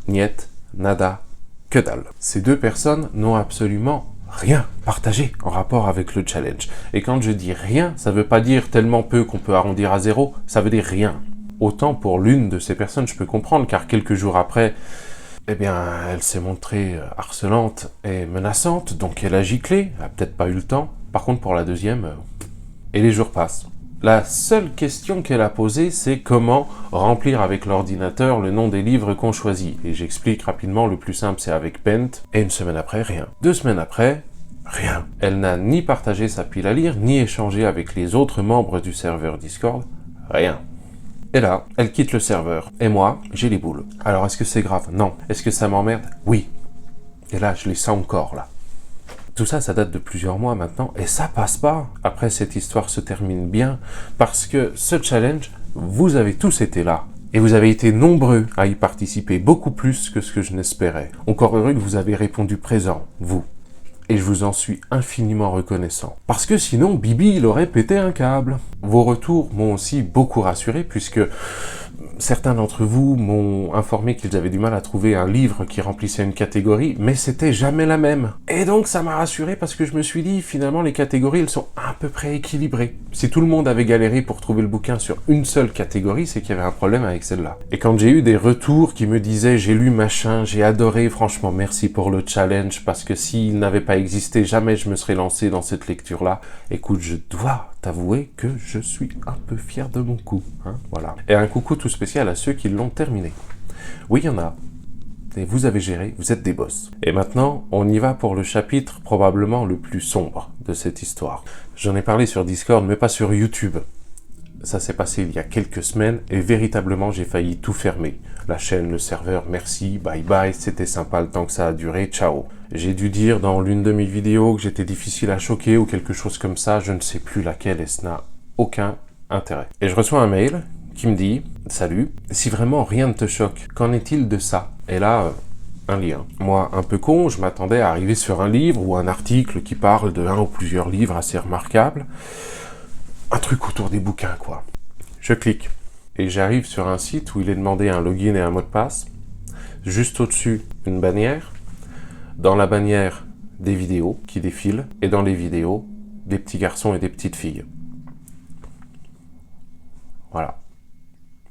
Niet, nada, que dalle. Ces 2 personnes n'ont absolument rien partagé en rapport avec le challenge. Et quand je dis rien, ça veut pas dire tellement peu qu'on peut arrondir à 0, ça veut dire rien. Autant pour l'une de ces personnes, je peux comprendre, car quelques jours après, eh bien, elle s'est montrée harcelante et menaçante, donc elle a giclé, elle a peut-être pas eu le temps. Par contre, pour la deuxième, et les jours passent. La seule question qu'elle a posée, c'est comment remplir avec l'ordinateur le nom des livres qu'on choisit. Et j'explique rapidement, le plus simple, c'est avec Paint. Et 1 semaine après, rien. 2 semaines après, rien. Elle n'a ni partagé sa pile à lire, ni échangé avec les autres membres du serveur Discord. Rien. Et là, elle quitte le serveur. Et moi, j'ai les boules. Alors, est-ce que c'est grave? Non. Est-ce que ça m'emmerde? Oui. Et là, je les sens encore, là. Tout ça, ça date de plusieurs mois maintenant, et ça passe pas. Après, cette histoire se termine bien, parce que ce challenge, vous avez tous été là. Et vous avez été nombreux à y participer, beaucoup plus que ce que je n'espérais. Encore heureux que vous avez répondu présent, vous. Et je vous en suis infiniment reconnaissant. Parce que sinon, Bibi, il aurait pété un câble. Vos retours m'ont aussi beaucoup rassuré, puisque certains d'entre vous m'ont informé qu'ils avaient du mal à trouver un livre qui remplissait une catégorie, mais c'était jamais la même. Et donc ça m'a rassuré parce que je me suis dit, finalement, les catégories, elles sont à peu près équilibrées. Si tout le monde avait galéré pour trouver le bouquin sur une seule catégorie, c'est qu'il y avait un problème avec celle-là. Et quand j'ai eu des retours qui me disaient, j'ai lu machin, j'ai adoré, franchement, merci pour le challenge, parce que s'il n'avait pas existé, jamais je me serais lancé dans cette lecture-là. Écoute, je dois t'avouer que je suis un peu fier de mon coup, hein, voilà. Et un coucou tout spécial à ceux qui l'ont terminé. Oui, il y en a. Et vous avez géré, vous êtes des boss. Et maintenant, on y va pour le chapitre probablement le plus sombre de cette histoire. J'en ai parlé sur Discord, mais pas sur YouTube. Ça s'est passé il y a quelques semaines, et véritablement, j'ai failli tout fermer. La chaîne, le serveur, merci, bye bye, c'était sympa le temps que ça a duré, ciao. J'ai dû dire dans l'une de mes vidéos que j'étais difficile à choquer ou quelque chose comme ça, je ne sais plus laquelle, et ce n'a aucun intérêt. Et je reçois un mail qui me dit « Salut, si vraiment rien ne te choque, qu'en est-il de ça ?» Et là, un lien. Moi, un peu con, je m'attendais à arriver sur un livre ou un article qui parle de un ou plusieurs livres assez remarquables. Un truc autour des bouquins, quoi. Je clique. Et j'arrive sur un site où il est demandé un login et un mot de passe. Juste au-dessus, une bannière. Dans la bannière, des vidéos qui défilent. Et dans les vidéos, des petits garçons et des petites filles. Voilà.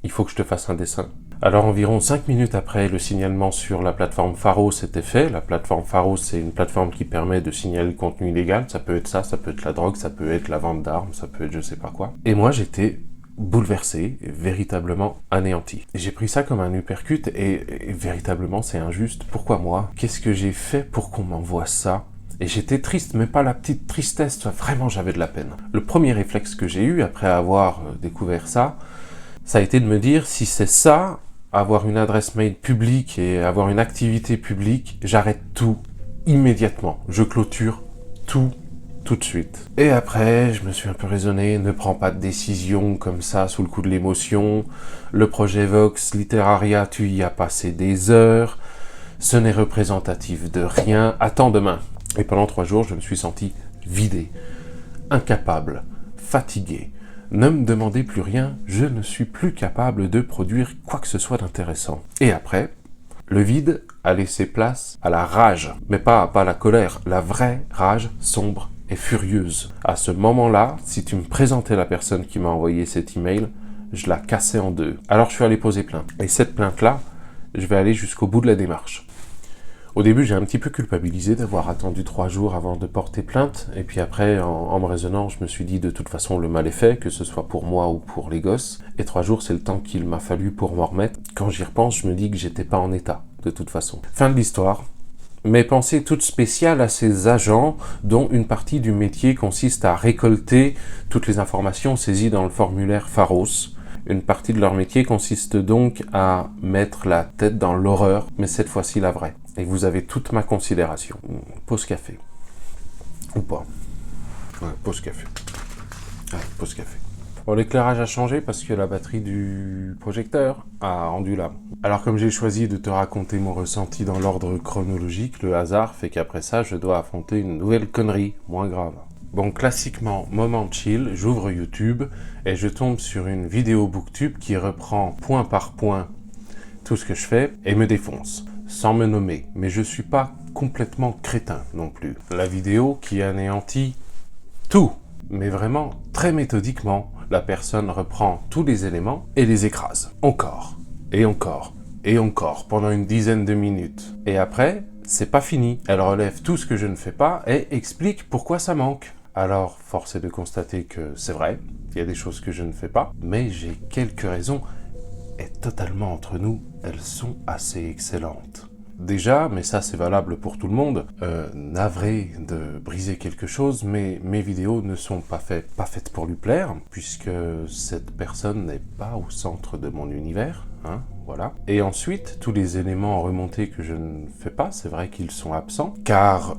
Il faut que je te fasse un dessin. Alors environ 5 minutes après, le signalement sur la plateforme Pharos était fait. La plateforme Pharos, c'est une plateforme qui permet de signaler le contenu illégal. Ça peut être ça peut être la drogue, ça peut être la vente d'armes, ça peut être je sais pas quoi. Et moi, j'étais bouleversé, véritablement anéanti. J'ai pris ça comme un uppercut et véritablement, c'est injuste. Pourquoi moi? Qu'est-ce que j'ai fait pour qu'on m'envoie ça? Et j'étais triste, mais pas la petite tristesse, vraiment j'avais de la peine. Le premier réflexe que j'ai eu après avoir découvert ça a été de me dire, si c'est ça, avoir une adresse mail publique et avoir une activité publique, j'arrête tout immédiatement. Je clôture tout de suite. Et après, je me suis un peu raisonné, ne prends pas de décision comme ça sous le coup de l'émotion. Le projet Vox Literaria, tu y as passé des heures. Ce n'est représentatif de rien. Attends demain. Et pendant 3 jours, je me suis senti vidé, incapable, fatigué. Ne me demandez plus rien, je ne suis plus capable de produire quoi que ce soit d'intéressant. Et après, le vide a laissé place à la rage, mais pas la colère, la vraie rage sombre et furieuse. À ce moment-là, si tu me présentais la personne qui m'a envoyé cet email, je la cassais en deux. Alors je suis allé poser plainte. Et cette plainte-là, je vais aller jusqu'au bout de la démarche. Au début, j'ai un petit peu culpabilisé d'avoir attendu 3 jours avant de porter plainte. Et puis après, en me raisonnant, je me suis dit de toute façon, le mal est fait, que ce soit pour moi ou pour les gosses. Et 3 jours, c'est le temps qu'il m'a fallu pour m'en remettre. Quand j'y repense, je me dis que j'étais pas en état, de toute façon. Fin de l'histoire. Mes pensées toutes spéciales à ces agents, dont une partie du métier consiste à récolter toutes les informations saisies dans le formulaire Pharos. Une partie de leur métier consiste donc à mettre la tête dans l'horreur, mais cette fois-ci la vraie. Et vous avez toute ma considération. Pause café. Ou pas. Ouais, pause café. Ouais, pause café. Bon, l'éclairage a changé parce que la batterie du projecteur a rendu l'âme. Alors comme j'ai choisi de te raconter mon ressenti dans l'ordre chronologique, le hasard fait qu'après ça, je dois affronter une nouvelle connerie, moins grave. Bon, classiquement, moment chill, j'ouvre YouTube et je tombe sur une vidéo booktube qui reprend point par point tout ce que je fais et me défonce, sans me nommer. Mais je suis pas complètement crétin non plus. La vidéo qui anéantit tout, mais vraiment très méthodiquement. La personne reprend tous les éléments et les écrase. Encore, et encore, et encore, pendant une dizaine de minutes. Et après, c'est pas fini. Elle relève tout ce que je ne fais pas et explique pourquoi ça manque. Alors, force est de constater que c'est vrai, il y a des choses que je ne fais pas, mais j'ai quelques raisons, et totalement entre nous, elles sont assez excellentes. Déjà, mais ça c'est valable pour tout le monde, navré de briser quelque chose, mais mes vidéos ne sont pas faites pour lui plaire, puisque cette personne n'est pas au centre de mon univers, hein, voilà. Et ensuite, tous les éléments remontés que je ne fais pas, c'est vrai qu'ils sont absents, car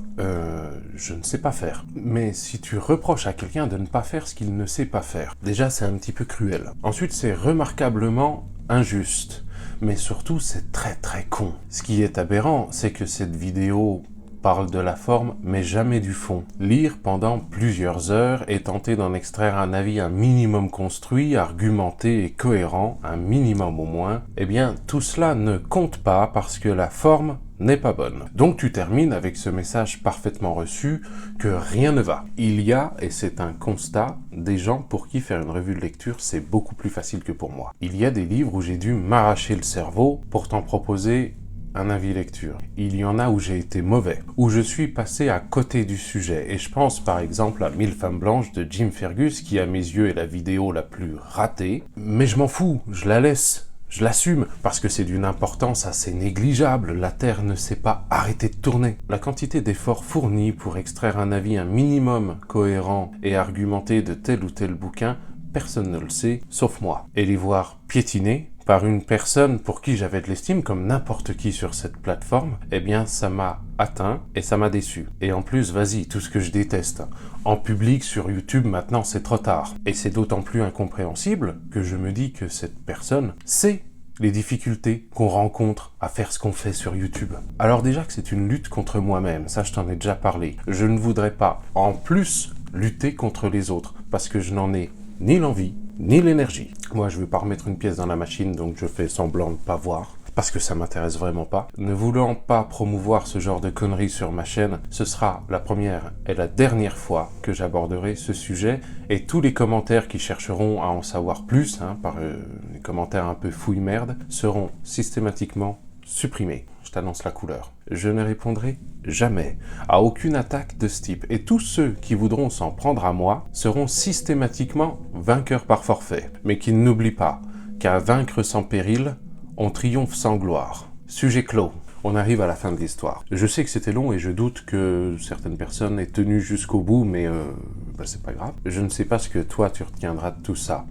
je ne sais pas faire. Mais si tu reproches à quelqu'un de ne pas faire ce qu'il ne sait pas faire, déjà c'est un petit peu cruel. Ensuite, c'est remarquablement injuste. Mais surtout, c'est très très con. Ce qui est aberrant, c'est que cette vidéo parle de la forme, mais jamais du fond. Lire pendant plusieurs heures et tenter d'en extraire un avis un minimum construit, argumenté et cohérent, un minimum au moins, eh bien, tout cela ne compte pas parce que la forme n'est pas bonne. Donc tu termines avec ce message parfaitement reçu que rien ne va. Il y a, et c'est un constat, des gens pour qui faire une revue de lecture c'est beaucoup plus facile que pour moi. Il y a des livres où j'ai dû m'arracher le cerveau pour t'en proposer un avis lecture. Il y en a où j'ai été mauvais, où je suis passé à côté du sujet, et je pense par exemple à 1000 femmes blanches de Jim Fergus qui à mes yeux est la vidéo la plus ratée, mais je m'en fous, je la laisse. Je l'assume, parce que c'est d'une importance assez négligeable, la Terre ne s'est pas arrêtée de tourner. La quantité d'efforts fournis pour extraire un avis un minimum cohérent et argumenté de tel ou tel bouquin, personne ne le sait, sauf moi. Et les voir piétiner par une personne pour qui j'avais de l'estime, comme n'importe qui sur cette plateforme, eh bien ça m'a atteint et ça m'a déçu. Et en plus, vas-y, tout ce que je déteste. En public, sur YouTube, maintenant c'est trop tard. Et c'est d'autant plus incompréhensible que je me dis que cette personne sait les difficultés qu'on rencontre à faire ce qu'on fait sur YouTube. Alors déjà que c'est une lutte contre moi-même, ça je t'en ai déjà parlé. Je ne voudrais pas, en plus, lutter contre les autres, parce que je n'en ai ni l'envie, ni l'énergie. Moi, je veux pas remettre une pièce dans la machine, donc je fais semblant de pas voir. parce que ça m'intéresse vraiment pas. Ne voulant pas promouvoir ce genre de conneries sur ma chaîne, ce sera la première et la dernière fois que j'aborderai ce sujet, et tous les commentaires qui chercheront à en savoir plus, par les commentaires un peu fouille-merde, seront systématiquement supprimés. Je t'annonce la couleur. Je ne répondrai jamais à aucune attaque de ce type, et tous ceux qui voudront s'en prendre à moi seront systématiquement vainqueurs par forfait, mais qu'ils n'oublient pas qu'à vaincre sans péril, on triomphe sans gloire. Sujet clos. On arrive à la fin de l'histoire. Je sais que c'était long et je doute que certaines personnes aient tenu jusqu'au bout, mais c'est pas grave. Je ne sais pas ce que toi tu retiendras de tout ça.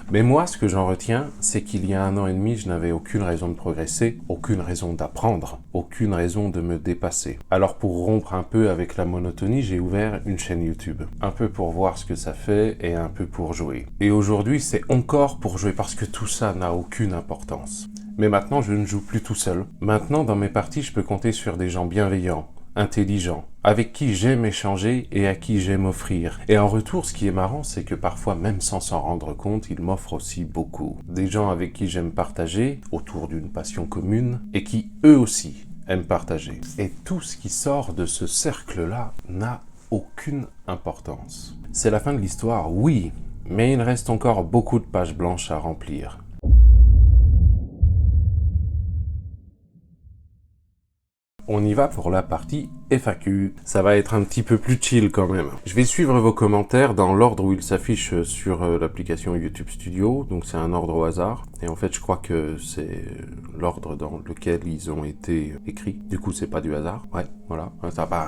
Mais moi, ce que j'en retiens, c'est qu'il y a 1 an et demi, je n'avais aucune raison de progresser, aucune raison d'apprendre, aucune raison de me dépasser. Alors pour rompre un peu avec la monotonie, j'ai ouvert une chaîne YouTube. Un peu pour voir ce que ça fait et un peu pour jouer. Et aujourd'hui, c'est encore pour jouer parce que tout ça n'a aucune importance. Mais maintenant, je ne joue plus tout seul. Maintenant, dans mes parties, je peux compter sur des gens bienveillants, intelligents, avec qui j'aime échanger et à qui j'aime offrir. Et en retour, ce qui est marrant, c'est que parfois, même sans s'en rendre compte, ils m'offrent aussi beaucoup. Des gens avec qui j'aime partager, autour d'une passion commune, et qui, eux aussi, aiment partager. Et tout ce qui sort de ce cercle-là n'a aucune importance. C'est la fin de l'histoire, oui, mais il reste encore beaucoup de pages blanches à remplir. On y va pour la partie FAQ. Ça va être un petit peu plus chill quand même. Je vais suivre vos commentaires dans l'ordre où ils s'affichent sur l'application YouTube Studio. Donc c'est un ordre au hasard. Et en fait, je crois que c'est l'ordre dans lequel ils ont été écrits. Du coup, c'est pas du hasard. Ouais, voilà.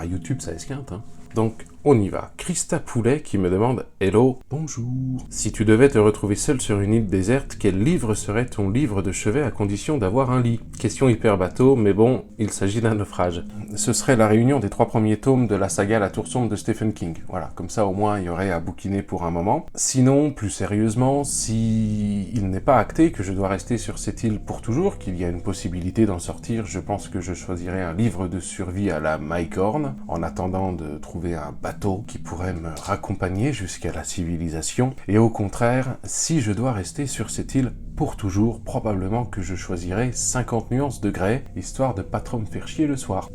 YouTube, ça esquinte, hein. Donc, on y va. Christa Poulet qui me demande « Hello, bonjour. Si tu devais te retrouver seul sur une île déserte, quel livre serait ton livre de chevet à condition d'avoir un lit ?» Question hyper bateau, mais bon, il s'agit d'un naufrage. Ce serait la réunion des 3 premiers tomes de la saga La Tour Sombre de Stephen King. Voilà, comme ça au moins il y aurait à bouquiner pour un moment. Sinon, plus sérieusement, si il n'est pas acté que je dois rester sur cette île pour toujours, qu'il y a une possibilité d'en sortir, je pense que je choisirais un livre de survie à la Mike Horn, en attendant de trouver un bateau qui pourrait me raccompagner jusqu'à la civilisation. Et au contraire, si je dois rester sur cette île pour toujours, probablement que je choisirais 50 nuances de grès, histoire de pas trop me faire chier le soir.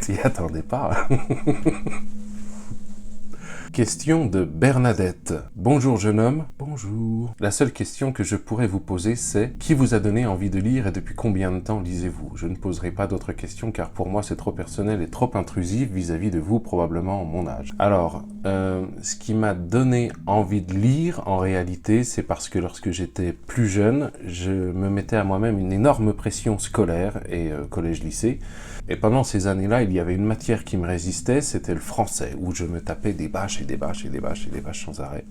T'y attendais pas. Question de Bernadette. Bonjour jeune homme. Bonjour. La seule question que je pourrais vous poser, c'est qui vous a donné envie de lire et depuis combien de temps lisez-vous? Je ne poserai pas d'autres questions car pour moi c'est trop personnel et trop intrusif vis-à-vis de vous, probablement mon âge. Alors, ce qui m'a donné envie de lire en réalité, c'est parce que lorsque j'étais plus jeune, je me mettais à moi-même une énorme pression scolaire et collège-lycée. Et pendant ces années-là, il y avait une matière qui me résistait, c'était le français, où je me tapais des bâches et des bâches et des bâches et des bâches sans arrêt.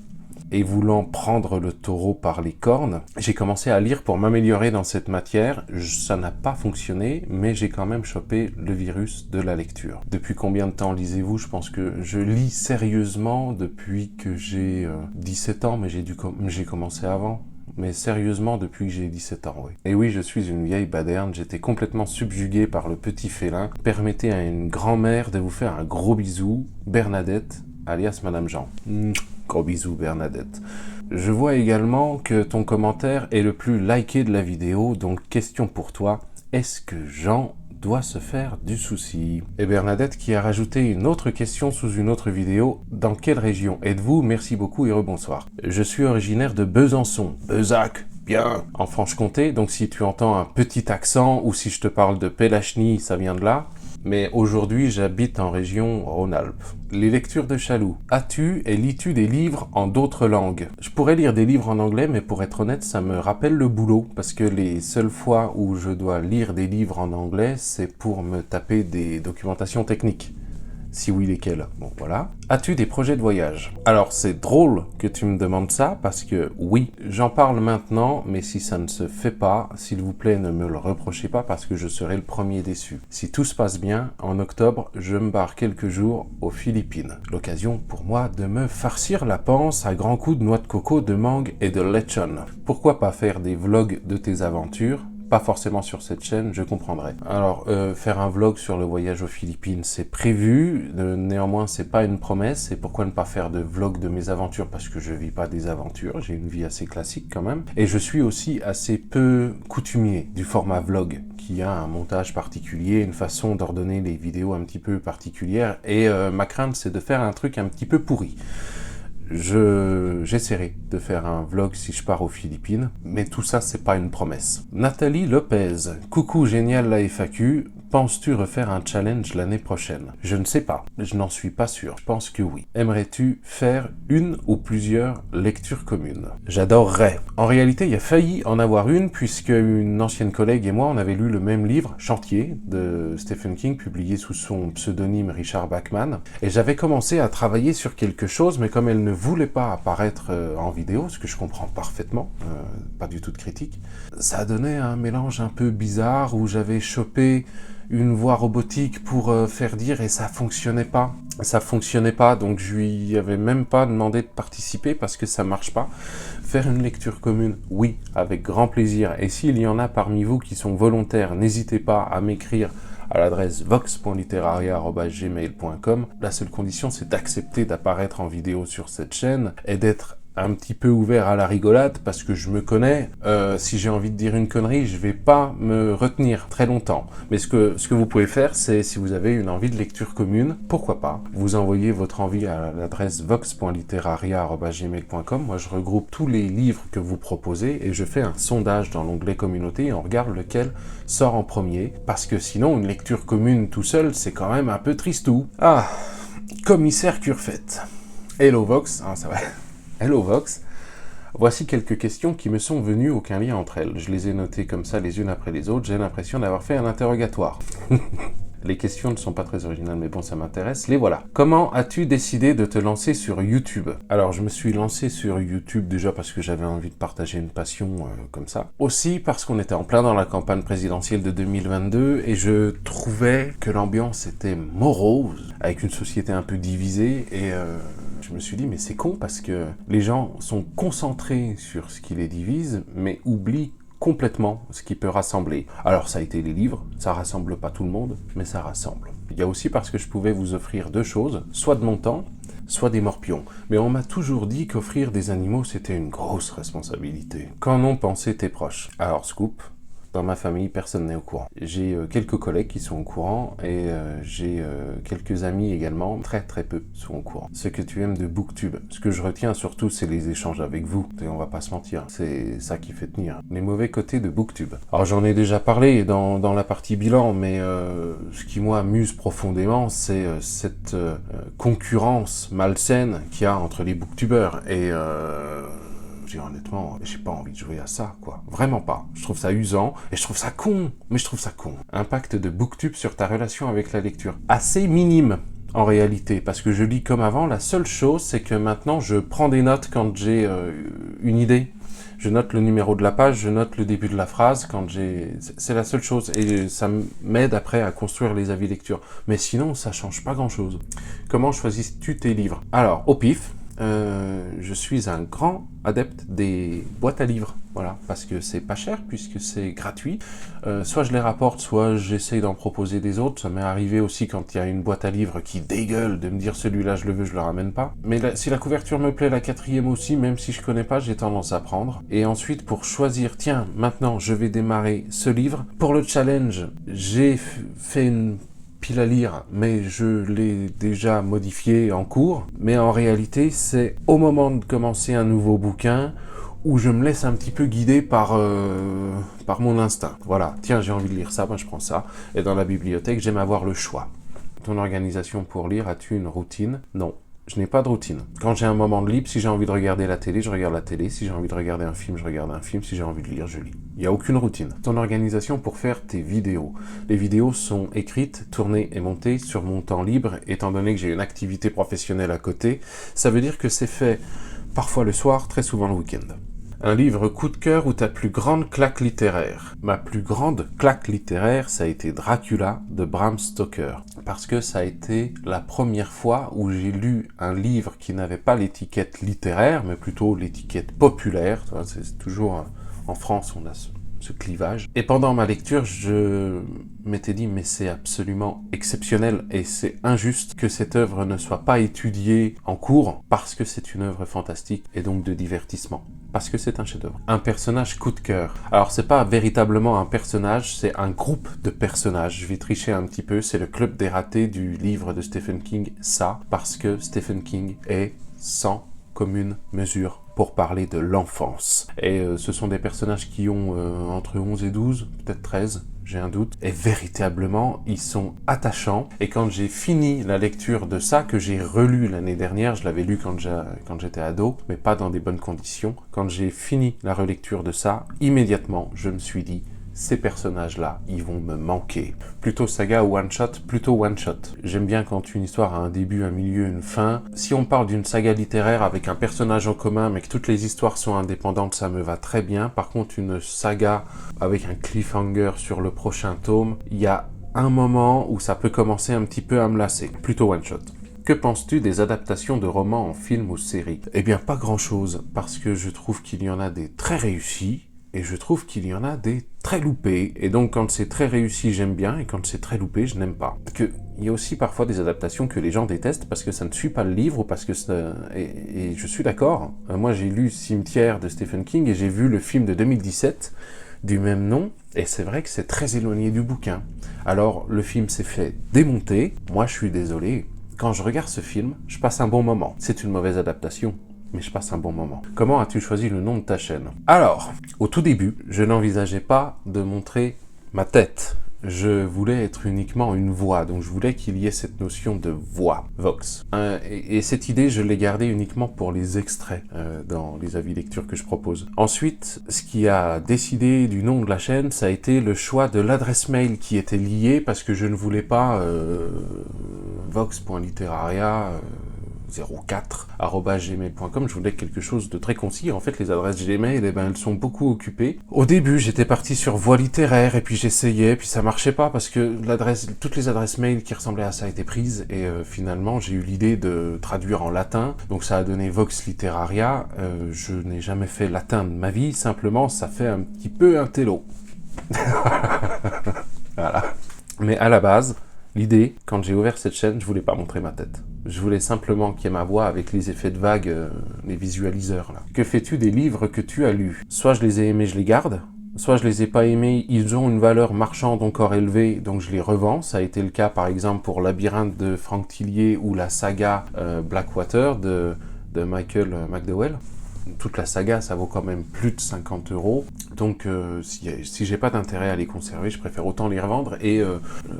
Et voulant prendre le taureau par les cornes, j'ai commencé à lire pour m'améliorer dans cette matière. Ça n'a pas fonctionné, mais j'ai quand même chopé le virus de la lecture. Depuis combien de temps lisez-vous? Je pense que je lis sérieusement depuis que j'ai 17 ans, mais j'ai commencé avant. Mais sérieusement, depuis que j'ai 17 ans, oui. Et oui, je suis une vieille baderne, j'étais complètement subjugué par le petit félin. Permettez à une grand-mère de vous faire un gros bisou, Bernadette, alias Madame Jean. Gros bisou, Bernadette. Je vois également que ton commentaire est le plus liké de la vidéo, donc question pour toi, est-ce que Jean doit se faire du souci? Et Bernadette qui a rajouté une autre question sous une autre vidéo. Dans quelle région êtes-vous? Merci beaucoup et rebonsoir. Je suis originaire de Besançon. Bezac, bien. En Franche-Comté, donc si tu entends un petit accent ou si je te parle de Pélachny, ça vient de là. Mais aujourd'hui, j'habite en région Rhône-Alpes. Les lectures de Chaloux. As-tu et lis-tu des livres en d'autres langues? Je pourrais lire des livres en anglais, mais pour être honnête, ça me rappelle le boulot. Parce que les seules fois où je dois lire des livres en anglais, c'est pour me taper des documentations techniques. Si oui, lesquels? Bon, voilà. As-tu des projets de voyage? Alors, c'est drôle que tu me demandes ça, parce que oui, j'en parle maintenant, mais si ça ne se fait pas, s'il vous plaît, ne me le reprochez pas, parce que je serai le premier déçu. Si tout se passe bien, en octobre, je me barre quelques jours aux Philippines. L'occasion pour moi de me farcir la panse à grands coups de noix de coco, de mangue et de lechon. Pourquoi pas faire des vlogs de tes aventures? pas forcément sur cette chaîne, je comprendrai. Alors, faire un vlog sur le voyage aux Philippines, c'est prévu, néanmoins, c'est pas une promesse, et pourquoi ne pas faire de vlog de mes aventures, parce que je vis pas des aventures, j'ai une vie assez classique quand même, et je suis aussi assez peu coutumier du format vlog, qui a un montage particulier, une façon d'ordonner les vidéos un petit peu particulière, et ma crainte, c'est de faire un truc un petit peu pourri. J'essaierai de faire un vlog si je pars aux Philippines, mais tout ça, c'est pas une promesse. Nathalie Lopez. Coucou, génial la FAQ. Penses-tu refaire un challenge l'année prochaine? Je ne sais pas, je n'en suis pas sûr. Je pense que oui. Aimerais-tu faire une ou plusieurs lectures communes? J'adorerais. En réalité, il y a failli en avoir une, puisque une ancienne collègue et moi, on avait lu le même livre, Chantier, de Stephen King, publié sous son pseudonyme Richard Bachman. Et j'avais commencé à travailler sur quelque chose, mais comme elle ne voulait pas apparaître en vidéo, ce que je comprends parfaitement, pas du tout de critique, ça a donné un mélange un peu bizarre où j'avais chopé une voix robotique pour faire dire et ça fonctionnait pas. Ça fonctionnait pas, donc je lui avais même pas demandé de participer parce que ça marche pas. Faire une lecture commune, oui, avec grand plaisir. Et s'il y en a parmi vous qui sont volontaires, n'hésitez pas à m'écrire à l'adresse vox.literaria@gmail.com. La seule condition, c'est d'accepter d'apparaître en vidéo sur cette chaîne et d'être un petit peu ouvert à la rigolade, parce que je me connais, si j'ai envie de dire une connerie, je vais pas me retenir très longtemps. Mais ce que vous pouvez faire, c'est, si vous avez une envie de lecture commune, pourquoi pas, vous envoyez votre envie à l'adresse vox.literaria@gmail.com. Moi, je regroupe tous les livres que vous proposez et je fais un sondage dans l'onglet communauté et on regarde lequel sort en premier, parce que sinon, une lecture commune tout seul, c'est quand même un peu tristou. Ah, commissaire Curfet. Hello Vox, ça va. Hello Vox, voici quelques questions qui me sont venues, aucun lien entre elles. Je les ai notées comme ça les unes après les autres, j'ai l'impression d'avoir fait un interrogatoire. Les questions ne sont pas très originales, mais bon, ça m'intéresse. Les voilà. Comment as-tu décidé de te lancer sur YouTube? Alors, je me suis lancé sur YouTube déjà parce que j'avais envie de partager une passion comme ça. Aussi parce qu'on était en plein dans la campagne présidentielle de 2022 et je trouvais que l'ambiance était morose, avec une société un peu divisée et je me suis dit, mais c'est con parce que les gens sont concentrés sur ce qui les divise, mais oublient complètement ce qui peut rassembler. Alors ça a été les livres, ça rassemble pas tout le monde, mais ça rassemble. Il y a aussi parce que je pouvais vous offrir deux choses, soit de mon temps, soit des morpions. Mais on m'a toujours dit qu'offrir des animaux, c'était une grosse responsabilité. Qu'en ont pensé tes proches? Alors, scoop, dans ma famille, personne n'est au courant. J'ai quelques collègues qui sont au courant et j'ai quelques amis également, très très peu sont au courant. Ce que tu aimes de BookTube, ce que je retiens surtout, c'est les échanges avec vous. Et on va pas se mentir, c'est ça qui fait tenir. Les mauvais côtés de BookTube. Alors j'en ai déjà parlé dans la partie bilan, mais ce qui moi amuse profondément, c'est cette concurrence malsaine qu'il y a entre les booktubeurs et honnêtement, j'ai pas envie de jouer à ça, quoi. Vraiment pas. Je trouve ça usant, et je trouve ça con. Mais je trouve ça con. Impact de BookTube sur ta relation avec la lecture. Assez minime, en réalité, parce que je lis comme avant. La seule chose, c'est que maintenant, je prends des notes quand j'ai une idée. Je note le numéro de la page, je note le début de la phrase quand j'ai... C'est la seule chose, et ça m'aide après à construire les avis lecture. Mais sinon, ça change pas grand-chose. Comment choisis-tu tes livres? Alors, au pif, je suis un grand adepte des boîtes à livres, voilà, parce que c'est pas cher puisque c'est gratuit. Soit je les rapporte, soit j'essaye d'en proposer des autres. Ça m'est arrivé aussi quand il y a une boîte à livres qui dégueule de me dire celui-là je le veux, je le ramène pas. Mais si la couverture me plaît, la quatrième aussi, même si je connais pas, j'ai tendance à prendre. Et ensuite pour choisir, tiens, maintenant je vais démarrer ce livre. Pour le challenge, j'ai fait une pile à lire, mais je l'ai déjà modifié en cours. Mais en réalité, c'est au moment de commencer un nouveau bouquin où je me laisse un petit peu guider par mon instinct. Voilà, tiens, j'ai envie de lire ça, ben je prends ça. Et dans la bibliothèque, j'aime avoir le choix. Ton organisation pour lire, as-tu une routine? Non. Je n'ai pas de routine. Quand j'ai un moment de libre, si j'ai envie de regarder la télé, je regarde la télé. Si j'ai envie de regarder un film, je regarde un film. Si j'ai envie de lire, je lis. Il n'y a aucune routine. Ton organisation pour faire tes vidéos. Les vidéos sont écrites, tournées et montées sur mon temps libre, étant donné que j'ai une activité professionnelle à côté. Ça veut dire que c'est fait parfois le soir, très souvent le week-end. Un livre coup de cœur ou ta plus grande claque littéraire? Ma plus grande claque littéraire, ça a été Dracula de Bram Stoker. Parce que ça a été la première fois où j'ai lu un livre qui n'avait pas l'étiquette littéraire, mais plutôt l'étiquette populaire. C'est toujours, en France, on a ce clivage. Et pendant ma lecture, je m'étais dit, mais c'est absolument exceptionnel et c'est injuste que cette œuvre ne soit pas étudiée en cours parce que c'est une œuvre fantastique et donc de divertissement. Parce que c'est un chef-d'œuvre. Un personnage coup de cœur. Alors c'est pas véritablement un personnage, c'est un groupe de personnages. Je vais tricher un petit peu, c'est le club des ratés du livre de Stephen King, ça, parce que Stephen King est sans commune mesure pour parler de l'enfance. Et ce sont des personnages qui ont entre 11 et 12, peut-être 13, j'ai un doute. Et véritablement, ils sont attachants. Et quand j'ai fini la lecture de ça, que j'ai relu l'année dernière, je l'avais lu quand j'étais ado, mais pas dans des bonnes conditions. Quand j'ai fini la relecture de ça, immédiatement, je me suis dit, ces personnages-là, ils vont me manquer. Plutôt saga ou one-shot, plutôt one-shot. J'aime bien quand une histoire a un début, un milieu, une fin. Si on parle d'une saga littéraire avec un personnage en commun, mais que toutes les histoires sont indépendantes, ça me va très bien. Par contre, une saga avec un cliffhanger sur le prochain tome, il y a un moment où ça peut commencer un petit peu à me lasser. Plutôt one-shot. Que penses-tu des adaptations de romans en film ou séries? Eh bien, pas grand-chose, parce que je trouve qu'il y en a des très réussis, et je trouve qu'il y en a des très loupés. Et donc, quand c'est très réussi, j'aime bien, et quand c'est très loupé, je n'aime pas. Il y a aussi parfois des adaptations que les gens détestent parce que ça ne suit pas le livre, ou parce que et je suis d'accord. Moi, j'ai lu Cimetière de Stephen King, et j'ai vu le film de 2017 du même nom, et c'est vrai que c'est très éloigné du bouquin. Alors, le film s'est fait démonter. Moi, je suis désolé. Quand je regarde ce film, je passe un bon moment. C'est une mauvaise adaptation, mais je passe un bon moment. Comment as-tu choisi le nom de ta chaîne? Alors, au tout début, je n'envisageais pas de montrer ma tête. Je voulais être uniquement une voix, donc je voulais qu'il y ait cette notion de voix, Vox. Et cette idée, je l'ai gardée uniquement pour les extraits dans les avis lecture que je propose. Ensuite, ce qui a décidé du nom de la chaîne, ça a été le choix de l'adresse mail qui était liée, parce que je ne voulais pas vox.literaria 04@gmail.com, je voulais quelque chose de très concis. En fait, les adresses Gmail, elles sont beaucoup occupées. Au début, j'étais parti sur Voix littéraire, et puis j'essayais, puis ça marchait pas, parce que toutes les adresses mail qui ressemblaient à ça étaient prises, et finalement, j'ai eu l'idée de traduire en latin, donc ça a donné Vox Literaria. Je n'ai jamais fait latin de ma vie, simplement, ça fait un petit peu un télo. Voilà. Mais à la base, l'idée, quand j'ai ouvert cette chaîne, je voulais pas montrer ma tête. Je voulais simplement qu'il y ait ma voix avec les effets de vague, les visualiseurs, là. Que fais-tu des livres que tu as lus? Soit je les ai aimés, je les garde. Soit je les ai pas aimés, ils ont une valeur marchande encore élevée, donc je les revends. Ça a été le cas, par exemple, pour Labyrinthe de Franck Tillier ou la saga Blackwater de Michael McDowell. Toute la saga, ça vaut quand même plus de 50 €. Donc, si j'ai pas d'intérêt à les conserver, je préfère autant les revendre. Et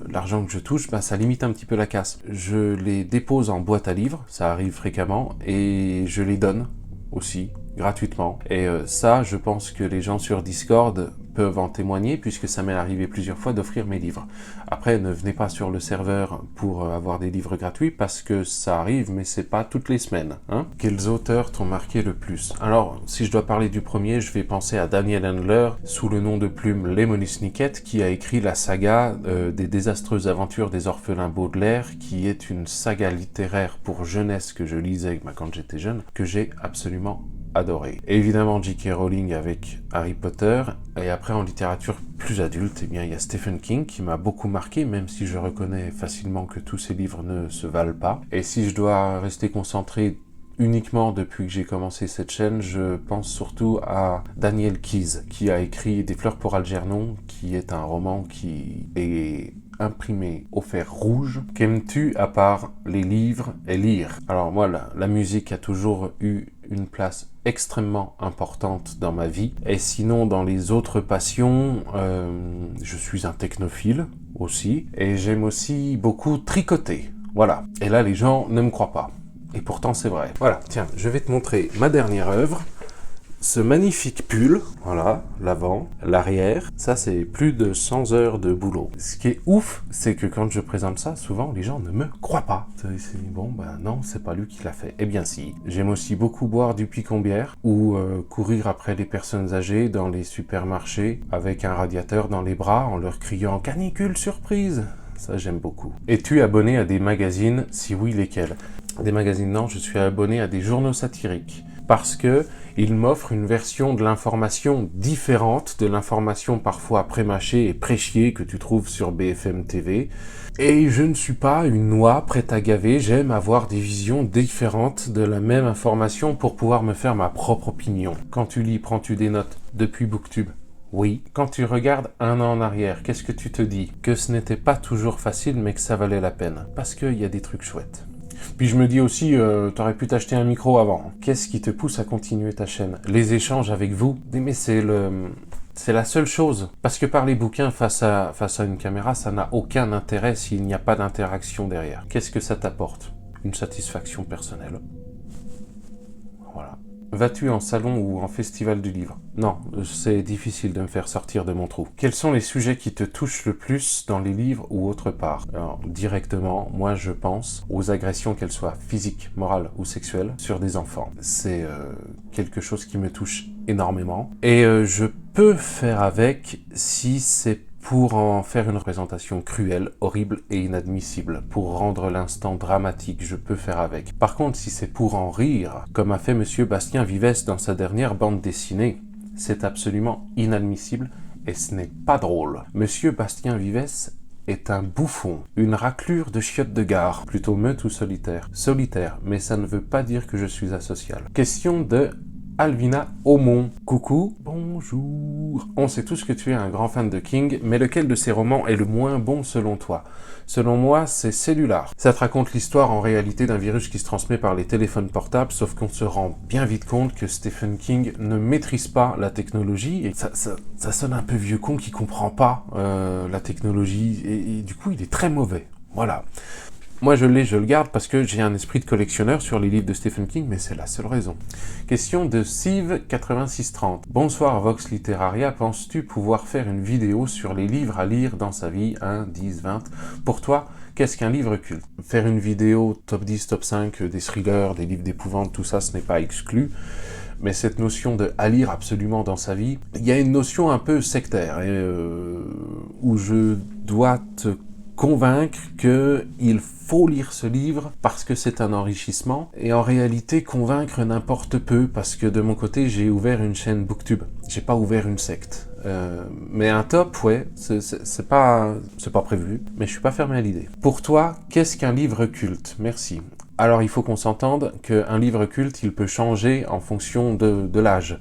l'argent que je touche, ça limite un petit peu la casse. Je les dépose en boîte à livres, ça arrive fréquemment, et je les donne aussi, gratuitement. Et ça, je pense que les gens sur Discord peuvent en témoigner, puisque ça m'est arrivé plusieurs fois d'offrir mes livres. Après, ne venez pas sur le serveur pour avoir des livres gratuits, parce que ça arrive, mais c'est pas toutes les semaines. Hein. Quels auteurs t'ont marqué le plus? Alors, si je dois parler du premier, je vais penser à Daniel Handler, sous le nom de plume Lemony Snicket, qui a écrit la saga des désastreuses aventures des orphelins Baudelaire, qui est une saga littéraire pour jeunesse que je lisais quand j'étais jeune, que j'ai absolument adoré. Évidemment J.K. Rowling avec Harry Potter, et après en littérature plus adulte, il y a Stephen King qui m'a beaucoup marqué, même si je reconnais facilement que tous ses livres ne se valent pas. Et si je dois rester concentré uniquement depuis que j'ai commencé cette chaîne, je pense surtout à Daniel Keyes, qui a écrit Des fleurs pour Algernon, qui est un roman qui est imprimé au fer rouge. Qu'aimes-tu à part les livres et lire? Alors moi, la musique a toujours eu une place extrêmement importante dans ma vie. Et sinon, dans les autres passions, je suis un technophile aussi. Et j'aime aussi beaucoup tricoter. Voilà. Et là, les gens ne me croient pas. Et pourtant, c'est vrai. Voilà, tiens, je vais te montrer ma dernière œuvre. Ce magnifique pull, voilà, l'avant, l'arrière, ça c'est plus de 100 heures de boulot. Ce qui est ouf, c'est que quand je présente ça, souvent les gens ne me croient pas. Bon, non, c'est pas lui qui l'a fait. Eh bien si. J'aime aussi beaucoup boire du Picombière ou courir après les personnes âgées dans les supermarchés avec un radiateur dans les bras en leur criant « Canicule surprise !» Ça, j'aime beaucoup. Es-tu abonné à des magazines? Si oui, lesquels? Des magazines, non, je suis abonné à des journaux satiriques. parce que il m'offre une version de l'information différente de l'information parfois prémâchée et pré-chiée que tu trouves sur BFM TV. Et je ne suis pas une noix prête à gaver, j'aime avoir des visions différentes de la même information pour pouvoir me faire ma propre opinion. Quand tu lis, prends-tu des notes depuis Booktube? Oui. Quand tu regardes un an en arrière, qu'est-ce que tu te dis? Que ce n'était pas toujours facile, mais que ça valait la peine. Parce qu'il y a des trucs chouettes. Puis je me dis aussi, t'aurais pu t'acheter un micro avant. Qu'est-ce qui te pousse à continuer ta chaîne? Les échanges avec vous? Mais c'est la seule chose. Parce que parler bouquin face à une caméra, ça n'a aucun intérêt s'il n'y a pas d'interaction derrière. Qu'est-ce que ça t'apporte? Une satisfaction personnelle. Voilà. Vas-tu en salon ou en festival du livre? Non, c'est difficile de me faire sortir de mon trou. Quels sont les sujets qui te touchent le plus dans les livres ou autre part? Alors, directement, moi je pense aux agressions, qu'elles soient physiques, morales ou sexuelles, sur des enfants. C'est quelque chose qui me touche énormément. Et je peux faire avec si c'est pour en faire une représentation cruelle, horrible et inadmissible. Pour rendre l'instant dramatique, je peux faire avec. Par contre, si c'est pour en rire, comme a fait Monsieur Bastien Vivès dans sa dernière bande dessinée, c'est absolument inadmissible et ce n'est pas drôle. Monsieur Bastien Vivès est un bouffon, une raclure de chiottes de gare, plutôt meute ou solitaire. Solitaire, mais ça ne veut pas dire que je suis asocial. Question de Alvina Aumont. Coucou, bonjour. On sait tous que tu es un grand fan de King, mais lequel de ses romans est le moins bon selon toi? Selon moi, c'est Cellular. Ça te raconte l'histoire en réalité d'un virus qui se transmet par les téléphones portables, sauf qu'on se rend bien vite compte que Stephen King ne maîtrise pas la technologie, et ça sonne un peu vieux con qui comprend pas la technologie, et du coup il est très mauvais. Voilà. Moi je le garde parce que j'ai un esprit de collectionneur sur les livres de Stephen King, mais c'est la seule raison. Question de Sive8630. Bonsoir Vox Literaria, penses-tu pouvoir faire une vidéo sur les livres à lire dans sa vie, 1, 10, 20? Pour toi, qu'est-ce qu'un livre culte? Faire une vidéo top 10, top 5, des thrillers, des livres d'épouvante, tout ça, ce n'est pas exclu. Mais cette notion de à lire absolument dans sa vie, il y a une notion un peu sectaire, où je dois te convaincre qu'il faut lire ce livre parce que c'est un enrichissement, et en réalité convaincre n'importe peu, parce que de mon côté j'ai ouvert une chaîne Booktube, j'ai pas ouvert une secte. Mais un top, ouais, c'est pas prévu, mais je suis pas fermé à l'idée. Pour toi, qu'est-ce qu'un livre culte? Merci. Alors il faut qu'on s'entende qu'un livre culte, il peut changer en fonction de l'âge.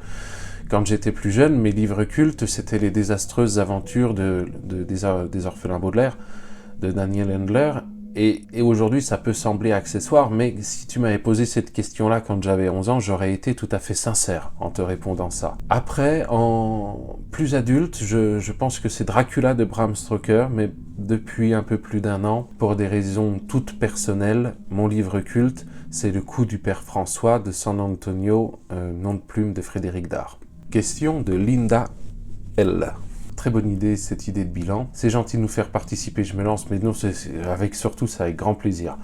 Quand j'étais plus jeune, mes livres cultes, c'était les désastreuses aventures des orphelins Baudelaire, de Daniel Handler, et aujourd'hui ça peut sembler accessoire, mais si tu m'avais posé cette question-là quand j'avais 11 ans, j'aurais été tout à fait sincère en te répondant ça. Après, en plus adulte, je pense que c'est Dracula de Bram Stoker, mais depuis un peu plus d'un an, pour des raisons toutes personnelles, mon livre culte, c'est Le coup du père François de San Antonio, nom de plume de Frédéric Dard. Question de Linda L. Très bonne idée, cette idée de bilan. C'est gentil de nous faire participer, je me lance, mais non, c'est avec grand plaisir.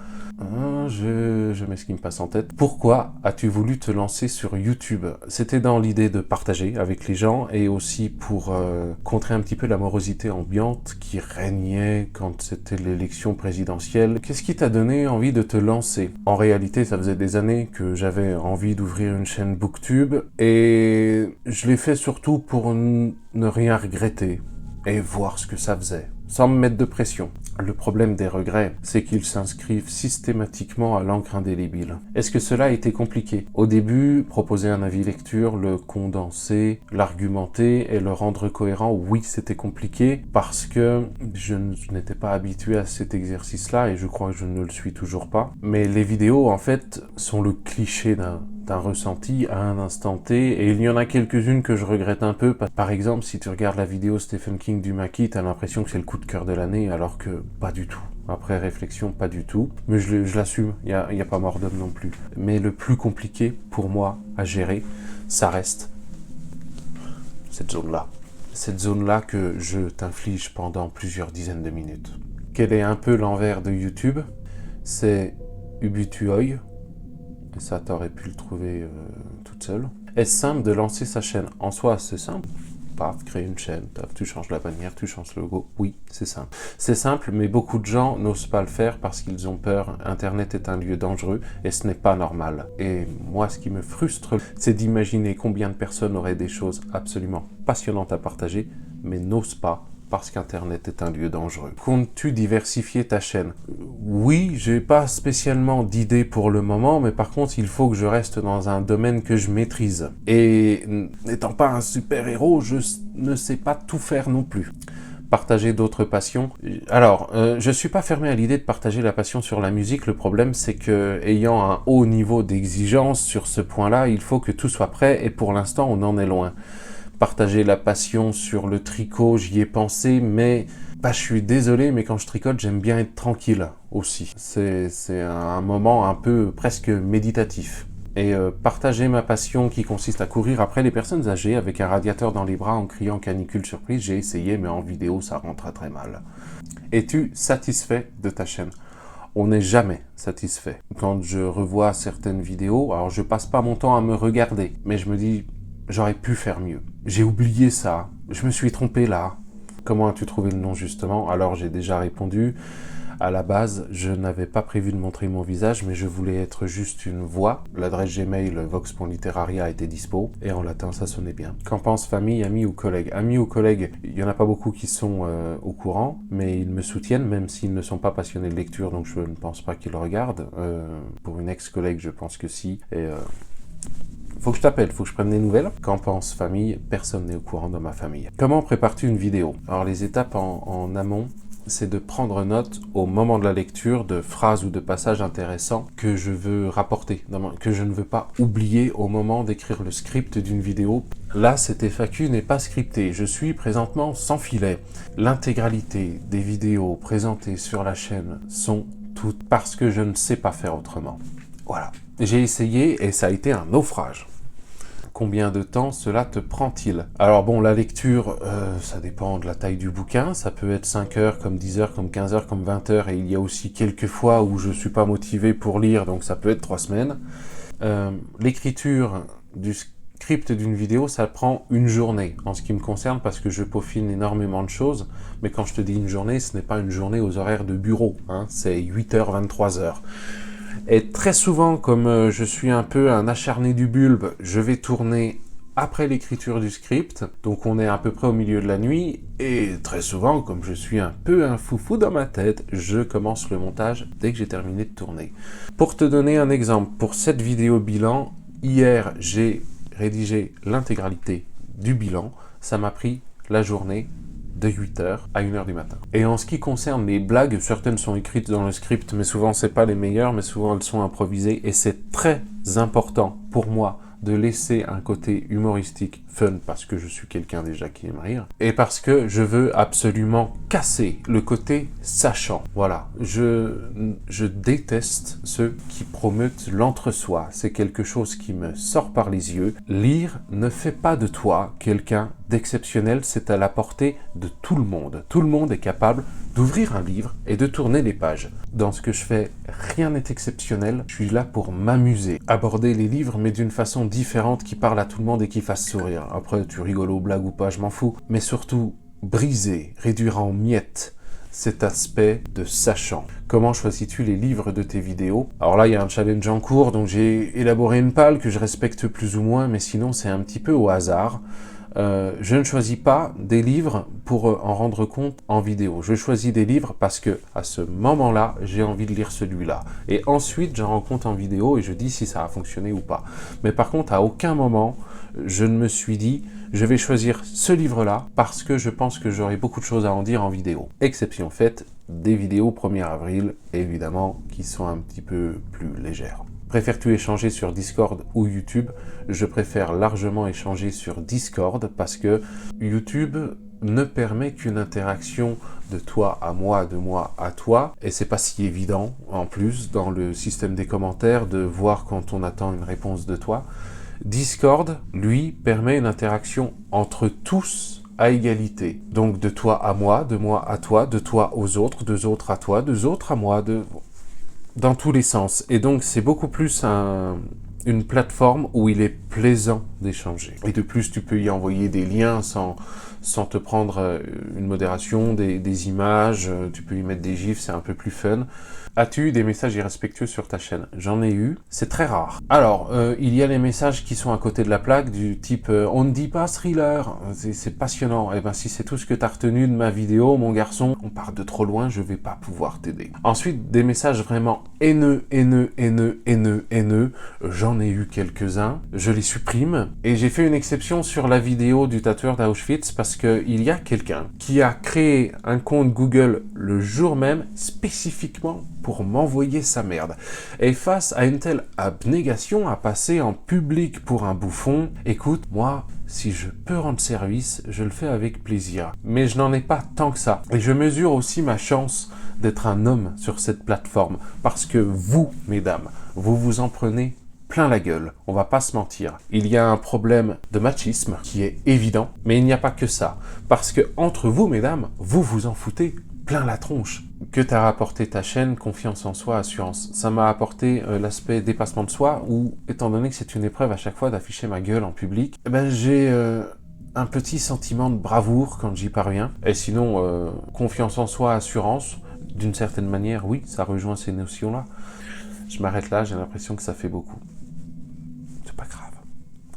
Je mets ce qui me passe en tête. Pourquoi as-tu voulu te lancer sur YouTube? C'était dans l'idée de partager avec les gens, et aussi pour contrer un petit peu la morosité ambiante qui régnait quand c'était l'élection présidentielle. Qu'est-ce qui t'a donné envie de te lancer? En réalité, ça faisait des années que j'avais envie d'ouvrir une chaîne Booktube, et je l'ai fait surtout pour ne rien regretter et voir ce que ça faisait, sans me mettre de pression. Le problème des regrets, c'est qu'ils s'inscrivent systématiquement à l'encre indélébile. Est-ce que cela a été compliqué? Au début, proposer un avis lecture, le condenser, l'argumenter et le rendre cohérent, oui, c'était compliqué parce que je n'étais pas habitué à cet exercice-là, et je crois que je ne le suis toujours pas. Mais les vidéos, en fait, sont le cliché d'un ressenti à un instant T, et il y en a quelques-unes que je regrette un peu. Par exemple, si tu regardes la vidéo Stephen King du maquis, t'as l'impression que c'est le coup de cœur de l'année, alors que pas du tout. Après réflexion, pas du tout. Mais je l'assume, il y a pas mort d'homme non plus. Mais le plus compliqué pour moi à gérer, ça reste cette zone-là. Cette zone-là que je t'inflige pendant plusieurs dizaines de minutes. Quel est un peu l'envers de YouTube? C'est Ubutuoi. Et ça, t'aurais pu le trouver toute seule. Est-ce simple de lancer sa chaîne? En soi, c'est simple. paf, créer une chaîne, paf, tu changes la bannière, tu changes le logo. Oui, c'est simple. C'est simple, mais beaucoup de gens n'osent pas le faire parce qu'ils ont peur. Internet est un lieu dangereux et ce n'est pas normal. Et moi, ce qui me frustre, c'est d'imaginer combien de personnes auraient des choses absolument passionnantes à partager, mais n'osent pas parce qu'Internet est un lieu dangereux. Comptes-tu diversifier ta chaîne? Oui, j'ai pas spécialement d'idée pour le moment, mais par contre, il faut que je reste dans un domaine que je maîtrise. Et n'étant pas un super-héros, je ne sais pas tout faire non plus. Partager d'autres passions. Alors, je suis pas fermé à l'idée de partager la passion sur la musique. Le problème, c'est que, ayant un haut niveau d'exigence sur ce point-là, il faut que tout soit prêt, et pour l'instant, on en est loin. Partager la passion sur le tricot, j'y ai pensé, mais je suis désolé, mais quand je tricote, j'aime bien être tranquille aussi. C'est un moment un peu presque méditatif. Et partager ma passion qui consiste à courir après les personnes âgées avec un radiateur dans les bras en criant canicule surprise, j'ai essayé, mais en vidéo, ça rend très très mal. Es-tu satisfait de ta chaîne? On n'est jamais satisfait. Quand je revois certaines vidéos, alors je passe pas mon temps à me regarder, mais je me dis, j'aurais pu faire mieux. J'ai oublié ça, je me suis trompé là. Comment as-tu trouvé le nom justement? Alors j'ai déjà répondu. À la base, je n'avais pas prévu de montrer mon visage, mais je voulais être juste une voix. L'adresse Gmail vox.literaria était dispo, et en latin ça sonnait bien. Qu'en pense famille, amis ou collègues? Amis ou collègues, il n'y en a pas beaucoup qui sont au courant, mais ils me soutiennent, même s'ils ne sont pas passionnés de lecture, donc je ne pense pas qu'ils regardent. Pour une ex-collègue, je pense que si, et... faut que je t'appelle, faut que je prenne des nouvelles. Qu'en pense famille? Personne n'est au courant dans ma famille. Comment prépares-tu une vidéo? Alors les étapes en amont, c'est de prendre note au moment de la lecture de phrases ou de passages intéressants que je veux rapporter, que je ne veux pas oublier au moment d'écrire le script d'une vidéo. Là, cette FAQ n'est pas scriptée, je suis présentement sans filet. L'intégralité des vidéos présentées sur la chaîne sont toutes parce que je ne sais pas faire autrement. Voilà. J'ai essayé et ça a été un naufrage. Combien de temps cela te prend-il? Alors bon, la lecture, ça dépend de la taille du bouquin. Ça peut être 5 heures, comme 10 heures, comme 15 heures, comme 20 heures. Et il y a aussi quelques fois où je ne suis pas motivé pour lire, donc ça peut être 3 semaines. L'écriture du script d'une vidéo, ça prend une journée, en ce qui me concerne, parce que je peaufine énormément de choses. Mais quand je te dis une journée, ce n'est pas une journée aux horaires de bureau, hein, c'est 8h, 23h. Et très souvent, comme je suis un peu un acharné du bulbe, je vais tourner après l'écriture du script, donc on est à peu près au milieu de la nuit, et très souvent, comme je suis un peu un foufou dans ma tête, je commence le montage dès que j'ai terminé de tourner. Pour te donner un exemple, pour cette vidéo bilan, hier j'ai rédigé l'intégralité du bilan, ça m'a pris la journée de 8h à 1h du matin. Et en ce qui concerne les blagues, certaines sont écrites dans le script, mais souvent c'est pas les meilleures, mais souvent elles sont improvisées, et c'est très important pour moi de laisser un côté humoristique, fun, parce que je suis quelqu'un déjà qui aime rire, et parce que je veux absolument casser le côté sachant. Voilà, je déteste ceux qui promettent l'entre-soi, c'est quelque chose qui me sort par les yeux. Lire ne fait pas de toi quelqu'un d'exceptionnel, c'est à la portée de tout le monde. Tout le monde est capable d'ouvrir un livre et de tourner les pages. Dans ce que je fais, rien n'est exceptionnel, je suis là pour m'amuser. Aborder les livres, mais d'une façon différente qui parle à tout le monde et qui fasse sourire. Après, tu rigoles aux blagues ou pas, je m'en fous. Mais surtout, briser, réduire en miettes cet aspect de sachant. Comment choisis-tu les livres de tes vidéos? Alors là, il y a un challenge en cours, donc j'ai élaboré une palle que je respecte plus ou moins, mais sinon c'est un petit peu au hasard. Je ne choisis pas des livres pour en rendre compte en vidéo. Je choisis des livres parce que à ce moment-là, j'ai envie de lire celui-là. Et ensuite, j'en rends compte en vidéo et je dis si ça a fonctionné ou pas. Mais par contre, à aucun moment, je ne me suis dit je vais choisir ce livre-là parce que je pense que j'aurai beaucoup de choses à en dire en vidéo. Exception faite des vidéos 1er avril, évidemment, qui sont un petit peu plus légères. Préfères-tu échanger sur Discord ou YouTube? Je préfère largement échanger sur Discord parce que YouTube ne permet qu'une interaction de toi à moi, de moi à toi, et c'est pas si évident en plus dans le système des commentaires de voir quand on attend une réponse de toi. Discord, lui, permet une interaction entre tous à égalité. Donc de toi à moi, de moi à toi, de toi aux autres, deux autres à toi, deux autres à moi, dans tous les sens. Et donc c'est beaucoup plus un une plateforme où il est plaisant d'échanger. Et de plus, tu peux y envoyer des liens sans te prendre une modération, des images, tu peux y mettre des gifs, c'est un peu plus fun. As-tu eu des messages irrespectueux sur ta chaîne? J'en ai eu, c'est très rare. Alors, il y a les messages qui sont à côté de la plaque, du type on ne dit pas thriller, c'est passionnant. Eh ben, si c'est tout ce que tu as retenu de ma vidéo, mon garçon, on part de trop loin, je vais pas pouvoir t'aider. Ensuite, des messages vraiment haineux, j'en ai eu quelques-uns, je les supprime, et j'ai fait une exception sur la vidéo du tatoueur d'Auschwitz, parce qu'il y a quelqu'un qui a créé un compte Google le jour même, spécifiquement pour m'envoyer sa merde. Et face à une telle abnégation à passer en public pour un bouffon, écoute, moi, si je peux rendre service, je le fais avec plaisir. Mais je n'en ai pas tant que ça. Et je mesure aussi ma chance d'être un homme sur cette plateforme. Parce que vous, mesdames, vous vous en prenez plein la gueule, on va pas se mentir. Il y a un problème de machisme qui est évident, mais il n'y a pas que ça. Parce que entre vous, mesdames, vous vous en foutez plein la tronche. Que t'a rapporté ta chaîne, confiance en soi, assurance. Ça m'a apporté l'aspect dépassement de soi, où, étant donné que c'est une épreuve à chaque fois d'afficher ma gueule en public, j'ai un petit sentiment de bravoure quand j'y parviens. Et sinon, confiance en soi, assurance, d'une certaine manière, oui, ça rejoint ces notions-là. Je m'arrête là, j'ai l'impression que ça fait beaucoup. C'est pas grave.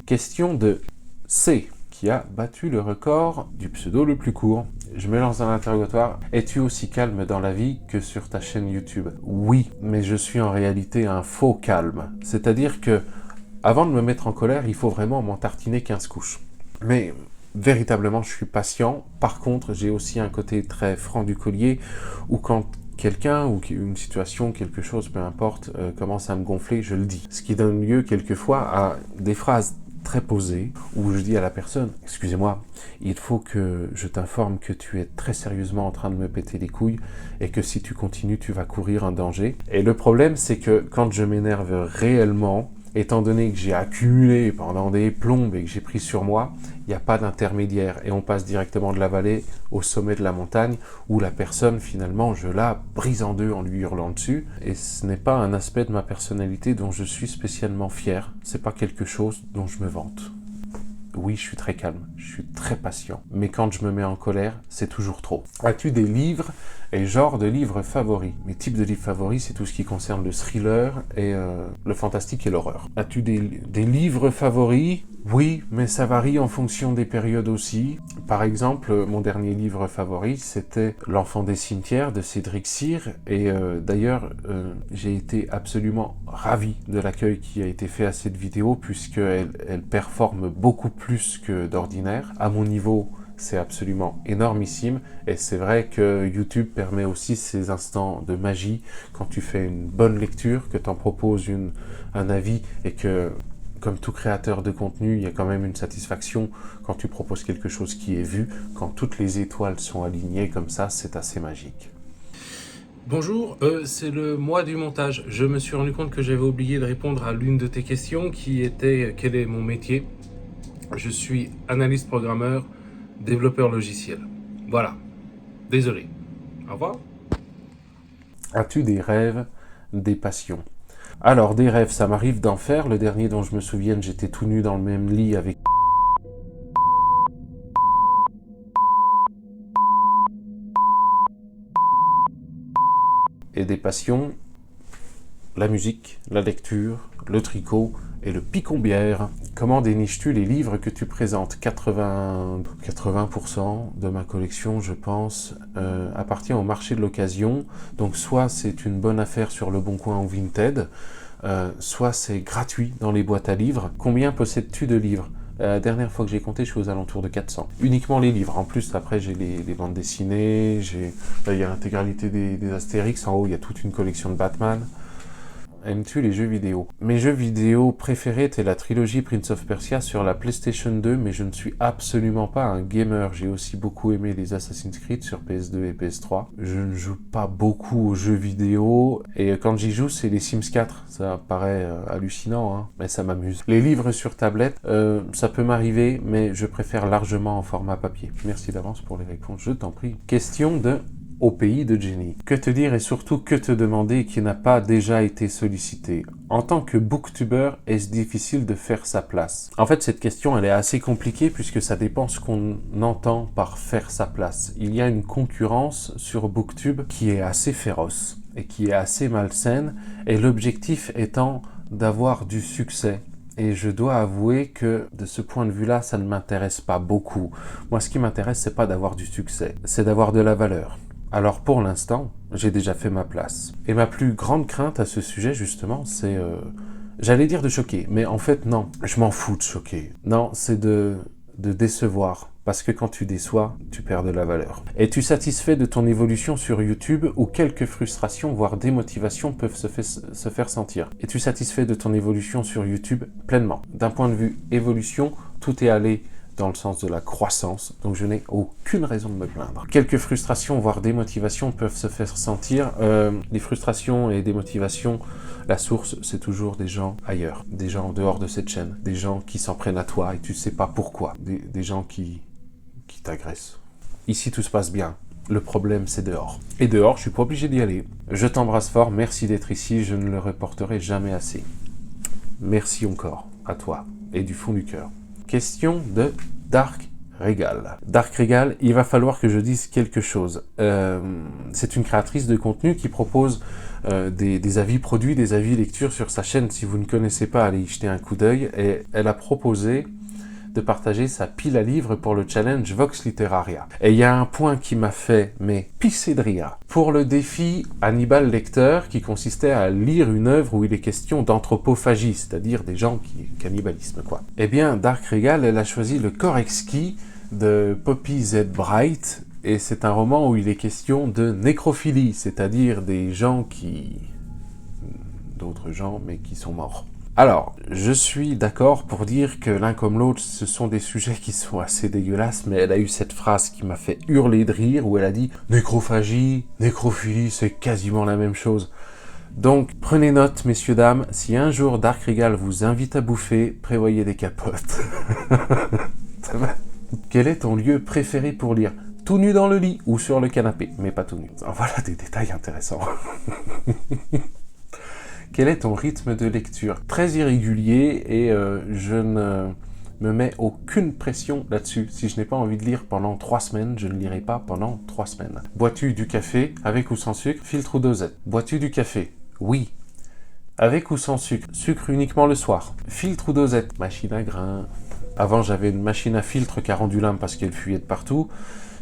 Question de C, qui a battu le record du pseudo le plus court. Je me lance dans l'interrogatoire. Es-tu aussi calme dans la vie que sur ta chaîne YouTube? Oui, mais je suis en réalité un faux calme. C'est-à-dire que, avant de me mettre en colère, il faut vraiment m'en tartiner 15 couches. Mais véritablement, je suis patient. Par contre, j'ai aussi un côté très franc du collier, où quand quelqu'un ou une situation, quelque chose, peu importe, commence à me gonfler, je le dis. Ce qui donne lieu quelquefois à des phrases très posées où je dis à la personne, excusez-moi, il faut que je t'informe que tu es très sérieusement en train de me péter les couilles et que si tu continues, tu vas courir un danger. Et le problème, c'est que quand je m'énerve réellement, étant donné que j'ai accumulé pendant des plombes et que j'ai pris sur moi, il n'y a pas d'intermédiaire et on passe directement de la vallée au sommet de la montagne où la personne, finalement, je la brise en deux en lui hurlant dessus. Et ce n'est pas un aspect de ma personnalité dont je suis spécialement fier. C'est pas quelque chose dont je me vante. Oui, je suis très calme, je suis très patient. Mais quand je me mets en colère, c'est toujours trop. As-tu des livres et genre de livres favoris? Mes types de livres favoris, c'est tout ce qui concerne le thriller et le fantastique et l'horreur. As-tu des livres favoris? Oui, mais ça varie en fonction des périodes aussi. Par exemple, mon dernier livre favori, c'était L'Enfant des cimetières de Cédric Cyr. Et d'ailleurs, j'ai été absolument ravi de l'accueil qui a été fait à cette vidéo, puisqu'elle performe beaucoup plus que d'ordinaire. À mon niveau, c'est absolument énormissime. Et c'est vrai que YouTube permet aussi ces instants de magie quand tu fais une bonne lecture, que tu en proposes un avis et que, comme tout créateur de contenu, il y a quand même une satisfaction quand tu proposes quelque chose qui est vu. Quand toutes les étoiles sont alignées comme ça, c'est assez magique. Bonjour, c'est le mois du montage. Je me suis rendu compte que j'avais oublié de répondre à l'une de tes questions qui était quel est mon métier. Je suis analyste programmeur, développeur logiciel. Voilà. Désolé. Au revoir. As-tu des rêves, des passions? Alors, des rêves, ça m'arrive d'en faire. Le dernier dont je me souvienne, j'étais tout nu dans le même lit avec... Et des passions, la musique, la lecture, le tricot et le picombière. Comment déniches-tu les livres que tu présentes? 80% de ma collection, je pense, appartient au marché de l'occasion. Donc soit c'est une bonne affaire sur Le Bon Coin ou Vinted, soit c'est gratuit dans les boîtes à livres. Combien possèdes-tu de livres? La dernière fois que j'ai compté, je suis aux alentours de 400. Uniquement les livres. En plus, après, j'ai les bandes dessinées, il y a l'intégralité des Astérix. En haut, il y a toute une collection de Batman. Aimes-tu les jeux vidéo? Mes jeux vidéo préférés étaient la trilogie Prince of Persia sur la PlayStation 2, mais je ne suis absolument pas un gamer. J'ai aussi beaucoup aimé les Assassin's Creed sur PS2 et PS3. Je ne joue pas beaucoup aux jeux vidéo, et quand j'y joue, c'est les Sims 4. Ça paraît hallucinant, hein, mais ça m'amuse. Les livres sur tablette, ça peut m'arriver, mais je préfère largement en format papier. Merci d'avance pour les réponses, je t'en prie. Question de Au pays de Jenny. Que te dire et surtout que te demander qui n'a pas déjà été sollicité? En tant que booktuber, est-ce difficile de faire sa place? En fait, cette question, elle est assez compliquée puisque ça dépend ce qu'on entend par faire sa place. Il y a une concurrence sur Booktube qui est assez féroce et qui est assez malsaine, et l'objectif étant d'avoir du succès. Et je dois avouer que de ce point de vue-là, ça ne m'intéresse pas beaucoup. Moi, ce qui m'intéresse, c'est pas d'avoir du succès, c'est d'avoir de la valeur. Alors pour l'instant, j'ai déjà fait ma place. Et ma plus grande crainte à ce sujet, justement, c'est... j'allais dire de choquer, mais en fait, non. Je m'en fous de choquer. Non, c'est de décevoir. Parce que quand tu déçois, tu perds de la valeur. Es-tu satisfait de ton évolution sur YouTube où quelques frustrations, voire démotivations peuvent se faire sentir? Es-tu satisfait de ton évolution sur YouTube? Pleinement. D'un point de vue évolution, tout est allé dans le sens de la croissance, donc je n'ai aucune raison de me plaindre. Quelques frustrations, voire démotivations peuvent se faire sentir. Les frustrations et démotivations, la source, c'est toujours des gens ailleurs, des gens en dehors de cette chaîne, des gens qui s'en prennent à toi et tu sais pas pourquoi, des gens qui t'agressent. Ici, tout se passe bien. Le problème, c'est dehors. Et dehors, je suis pas obligé d'y aller. Je t'embrasse fort, merci d'être ici, je ne le reporterai jamais assez. Merci encore, à toi, et du fond du cœur. Question de Dark Regal. Dark Regal, il va falloir que je dise quelque chose. C'est une créatrice de contenu qui propose des avis produits, des avis lecture sur sa chaîne. Si vous ne connaissez pas, allez y jeter un coup d'œil. Et elle a proposé de partager sa pile à livres pour le challenge Vox Literaria. Et il y a un point qui m'a fait, mais pisser de rire. Pour le défi Hannibal Lecter, qui consistait à lire une œuvre où il est question d'anthropophagie, c'est-à-dire des gens qui... cannibalisme, quoi. Eh bien, Dark Regal, elle a choisi le corps exquis de Poppy Z. Bright, et c'est un roman où il est question de nécrophilie, c'est-à-dire des gens qui... d'autres gens, mais qui sont morts. Alors, je suis d'accord pour dire que l'un comme l'autre, ce sont des sujets qui sont assez dégueulasses, mais elle a eu cette phrase qui m'a fait hurler de rire, où elle a dit « Nécrophagie, nécrophilie, c'est quasiment la même chose ». Donc, prenez note, messieurs, dames, si un jour Dark Regal vous invite à bouffer, prévoyez des capotes. Ça va. Quel est ton lieu préféré pour lire? Tout nu dans le lit ou sur le canapé, mais pas tout nu. Voilà des détails intéressants. Quel est ton rythme de lecture? Très irrégulier et je ne me mets aucune pression là-dessus. Si je n'ai pas envie de lire pendant 3 semaines, je ne lirai pas pendant 3 semaines. Bois-tu du café avec ou sans sucre? Filtre ou dosette? Bois-tu du café? Oui. Avec ou sans sucre? Sucre uniquement le soir. Filtre ou dosette? Machine à grains. Avant, j'avais une machine à filtre qui a rendu l'âme parce qu'elle fuyait de partout.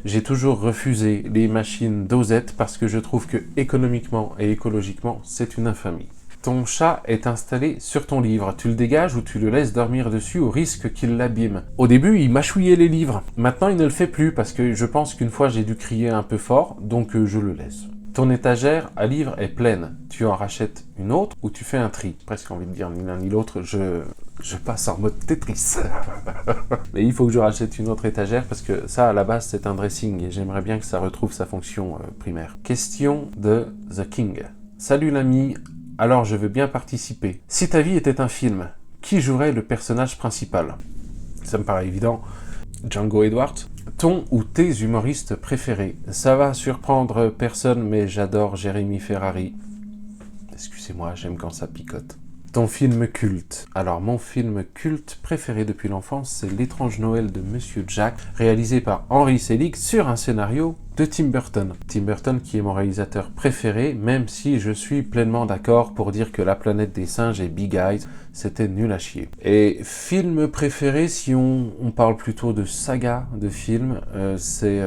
J'ai toujours refusé les machines dosettes parce que je trouve que économiquement et écologiquement, c'est une infamie. Ton chat est installé sur ton livre. Tu le dégages ou tu le laisses dormir dessus au risque qu'il l'abîme? Au début, il mâchouillait les livres. Maintenant, il ne le fait plus parce que je pense qu'une fois, j'ai dû crier un peu fort, donc je le laisse. Ton étagère à livres est pleine. Tu en rachètes une autre ou tu fais un tri? Presque envie de dire ni l'un ni l'autre, je passe en mode Tetris. Mais il faut que je rachète une autre étagère parce que ça, à la base, c'est un dressing et j'aimerais bien que ça retrouve sa fonction primaire. Question de The King. Salut l'ami. Alors je veux bien participer. Si ta vie était un film, qui jouerait le personnage principal? Ça me paraît évident. Django Edwards. Ton ou tes humoristes préférés? Ça va surprendre personne, mais j'adore Jérémy Ferrari. Excusez-moi, j'aime quand ça picote. Ton film culte? Alors mon film culte préféré depuis l'enfance, c'est L'étrange Noël de Monsieur Jack, réalisé par Henry Selick sur un scénario de Tim Burton. Tim Burton qui est mon réalisateur préféré, même si je suis pleinement d'accord pour dire que La planète des singes et Big Eyes, c'était nul à chier. Et film préféré, si on parle plutôt de saga de films, c'est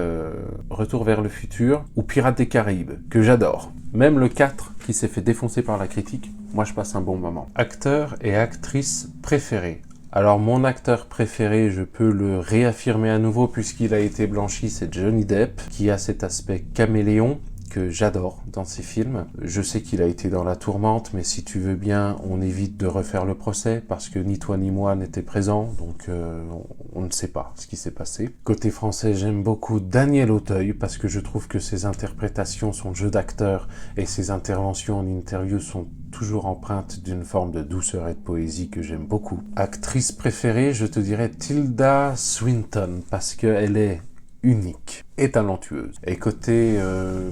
Retour vers le futur ou Pirates des Caraïbes, que j'adore. Même le 4 qui s'est fait défoncer par la critique, moi je passe un bon moment. Acteur et actrice préférés. Alors mon acteur préféré, je peux le réaffirmer à nouveau puisqu'il a été blanchi, c'est Johnny Depp, qui a cet aspect caméléon que j'adore dans ses films. Je sais qu'il a été dans La Tourmente, mais si tu veux bien, on évite de refaire le procès parce que ni toi ni moi n'étaient présents, donc on ne sait pas ce qui s'est passé. Côté français, j'aime beaucoup Daniel Auteuil parce que je trouve que ses interprétations, son jeu d'acteur et ses interventions en interview sont toujours empreintes d'une forme de douceur et de poésie que j'aime beaucoup. Actrice préférée, je te dirais Tilda Swinton parce qu'elle est unique et talentueuse. Et côté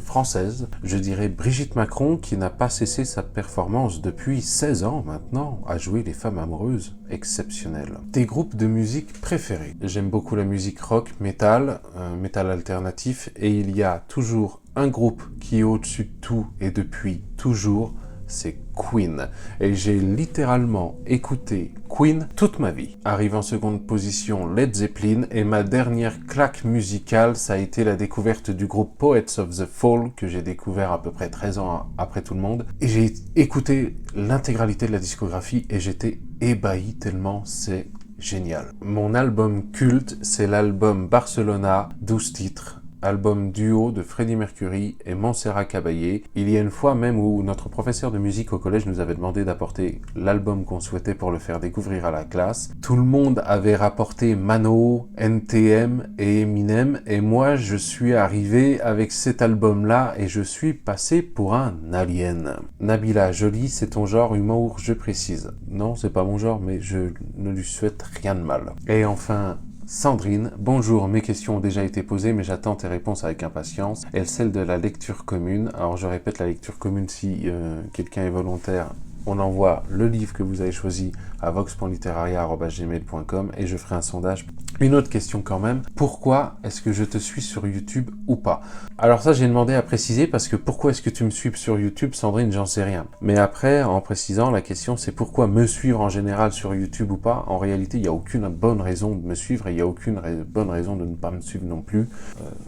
française, je dirais Brigitte Macron qui n'a pas cessé sa performance depuis 16 ans maintenant à jouer les femmes amoureuses exceptionnelles. Tes groupes de musique préférés? J'aime beaucoup la musique rock, métal, métal alternatif, et il y a toujours un groupe qui est au-dessus de tout et depuis toujours, c'est Queen. Et j'ai littéralement écouté Queen toute ma vie. Arrive en seconde position Led Zeppelin, et ma dernière claque musicale, ça a été la découverte du groupe Poets of the Fall, que j'ai découvert à peu près 13 ans après tout le monde. Et j'ai écouté l'intégralité de la discographie et j'étais ébahi tellement c'est génial. Mon album culte, c'est l'album Barcelona, 12 titres. Album duo de Freddie Mercury et Montserrat Caballé. Il y a une fois même où notre professeur de musique au collège nous avait demandé d'apporter l'album qu'on souhaitait pour le faire découvrir à la classe. Tout le monde avait rapporté Mano, NTM et Eminem, et moi je suis arrivé avec cet album-là et je suis passé pour un alien. Nabila Jolie, c'est ton genre humour, je précise. Non, c'est pas mon genre, mais je ne lui souhaite rien de mal. Et enfin, Sandrine, bonjour, mes questions ont déjà été posées, mais j'attends tes réponses avec impatience. Et celle de la lecture commune. Alors je répète, la lecture commune, si quelqu'un est volontaire, on envoie le livre que vous avez choisi à vox.literaria@gmail.com et je ferai un sondage. Une autre question quand même, pourquoi est-ce que je te suis sur YouTube ou pas? Alors ça, j'ai demandé à préciser parce que pourquoi est-ce que tu me suis sur YouTube, Sandrine, j'en sais rien. Mais après, en précisant, la question c'est pourquoi me suivre en général sur YouTube ou pas. En réalité, il n'y a aucune bonne raison de me suivre et il n'y a aucune bonne raison de ne pas me suivre non plus.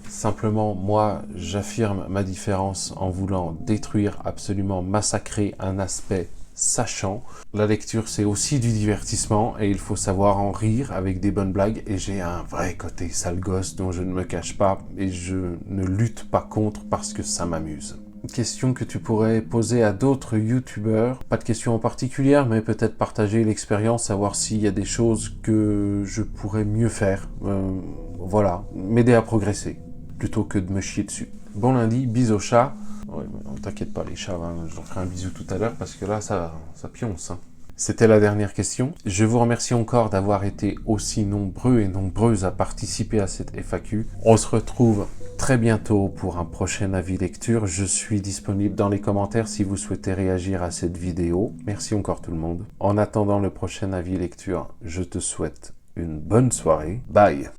Simplement, moi, j'affirme ma différence en voulant détruire, absolument massacrer un aspect sachant. La lecture, c'est aussi du divertissement et il faut savoir en rire avec des bonnes blagues, et j'ai un vrai côté sale gosse dont je ne me cache pas et je ne lutte pas contre parce que ça m'amuse. Une question que tu pourrais poser à d'autres youtubeurs, pas de question en particulier, mais peut-être partager l'expérience, savoir s'il y a des choses que je pourrais mieux faire. Voilà, m'aider à progresser plutôt que de me chier dessus. Bon lundi, bisous aux chats. Ouais, t'inquiète pas les chats, hein, je leur ferai un bisou tout à l'heure parce que là ça pionce. Hein. C'était la dernière question. Je vous remercie encore d'avoir été aussi nombreux et nombreuses à participer à cette FAQ. On se retrouve très bientôt pour un prochain avis lecture. Je suis disponible dans les commentaires si vous souhaitez réagir à cette vidéo. Merci encore tout le monde. En attendant le prochain avis lecture, je te souhaite une bonne soirée. Bye.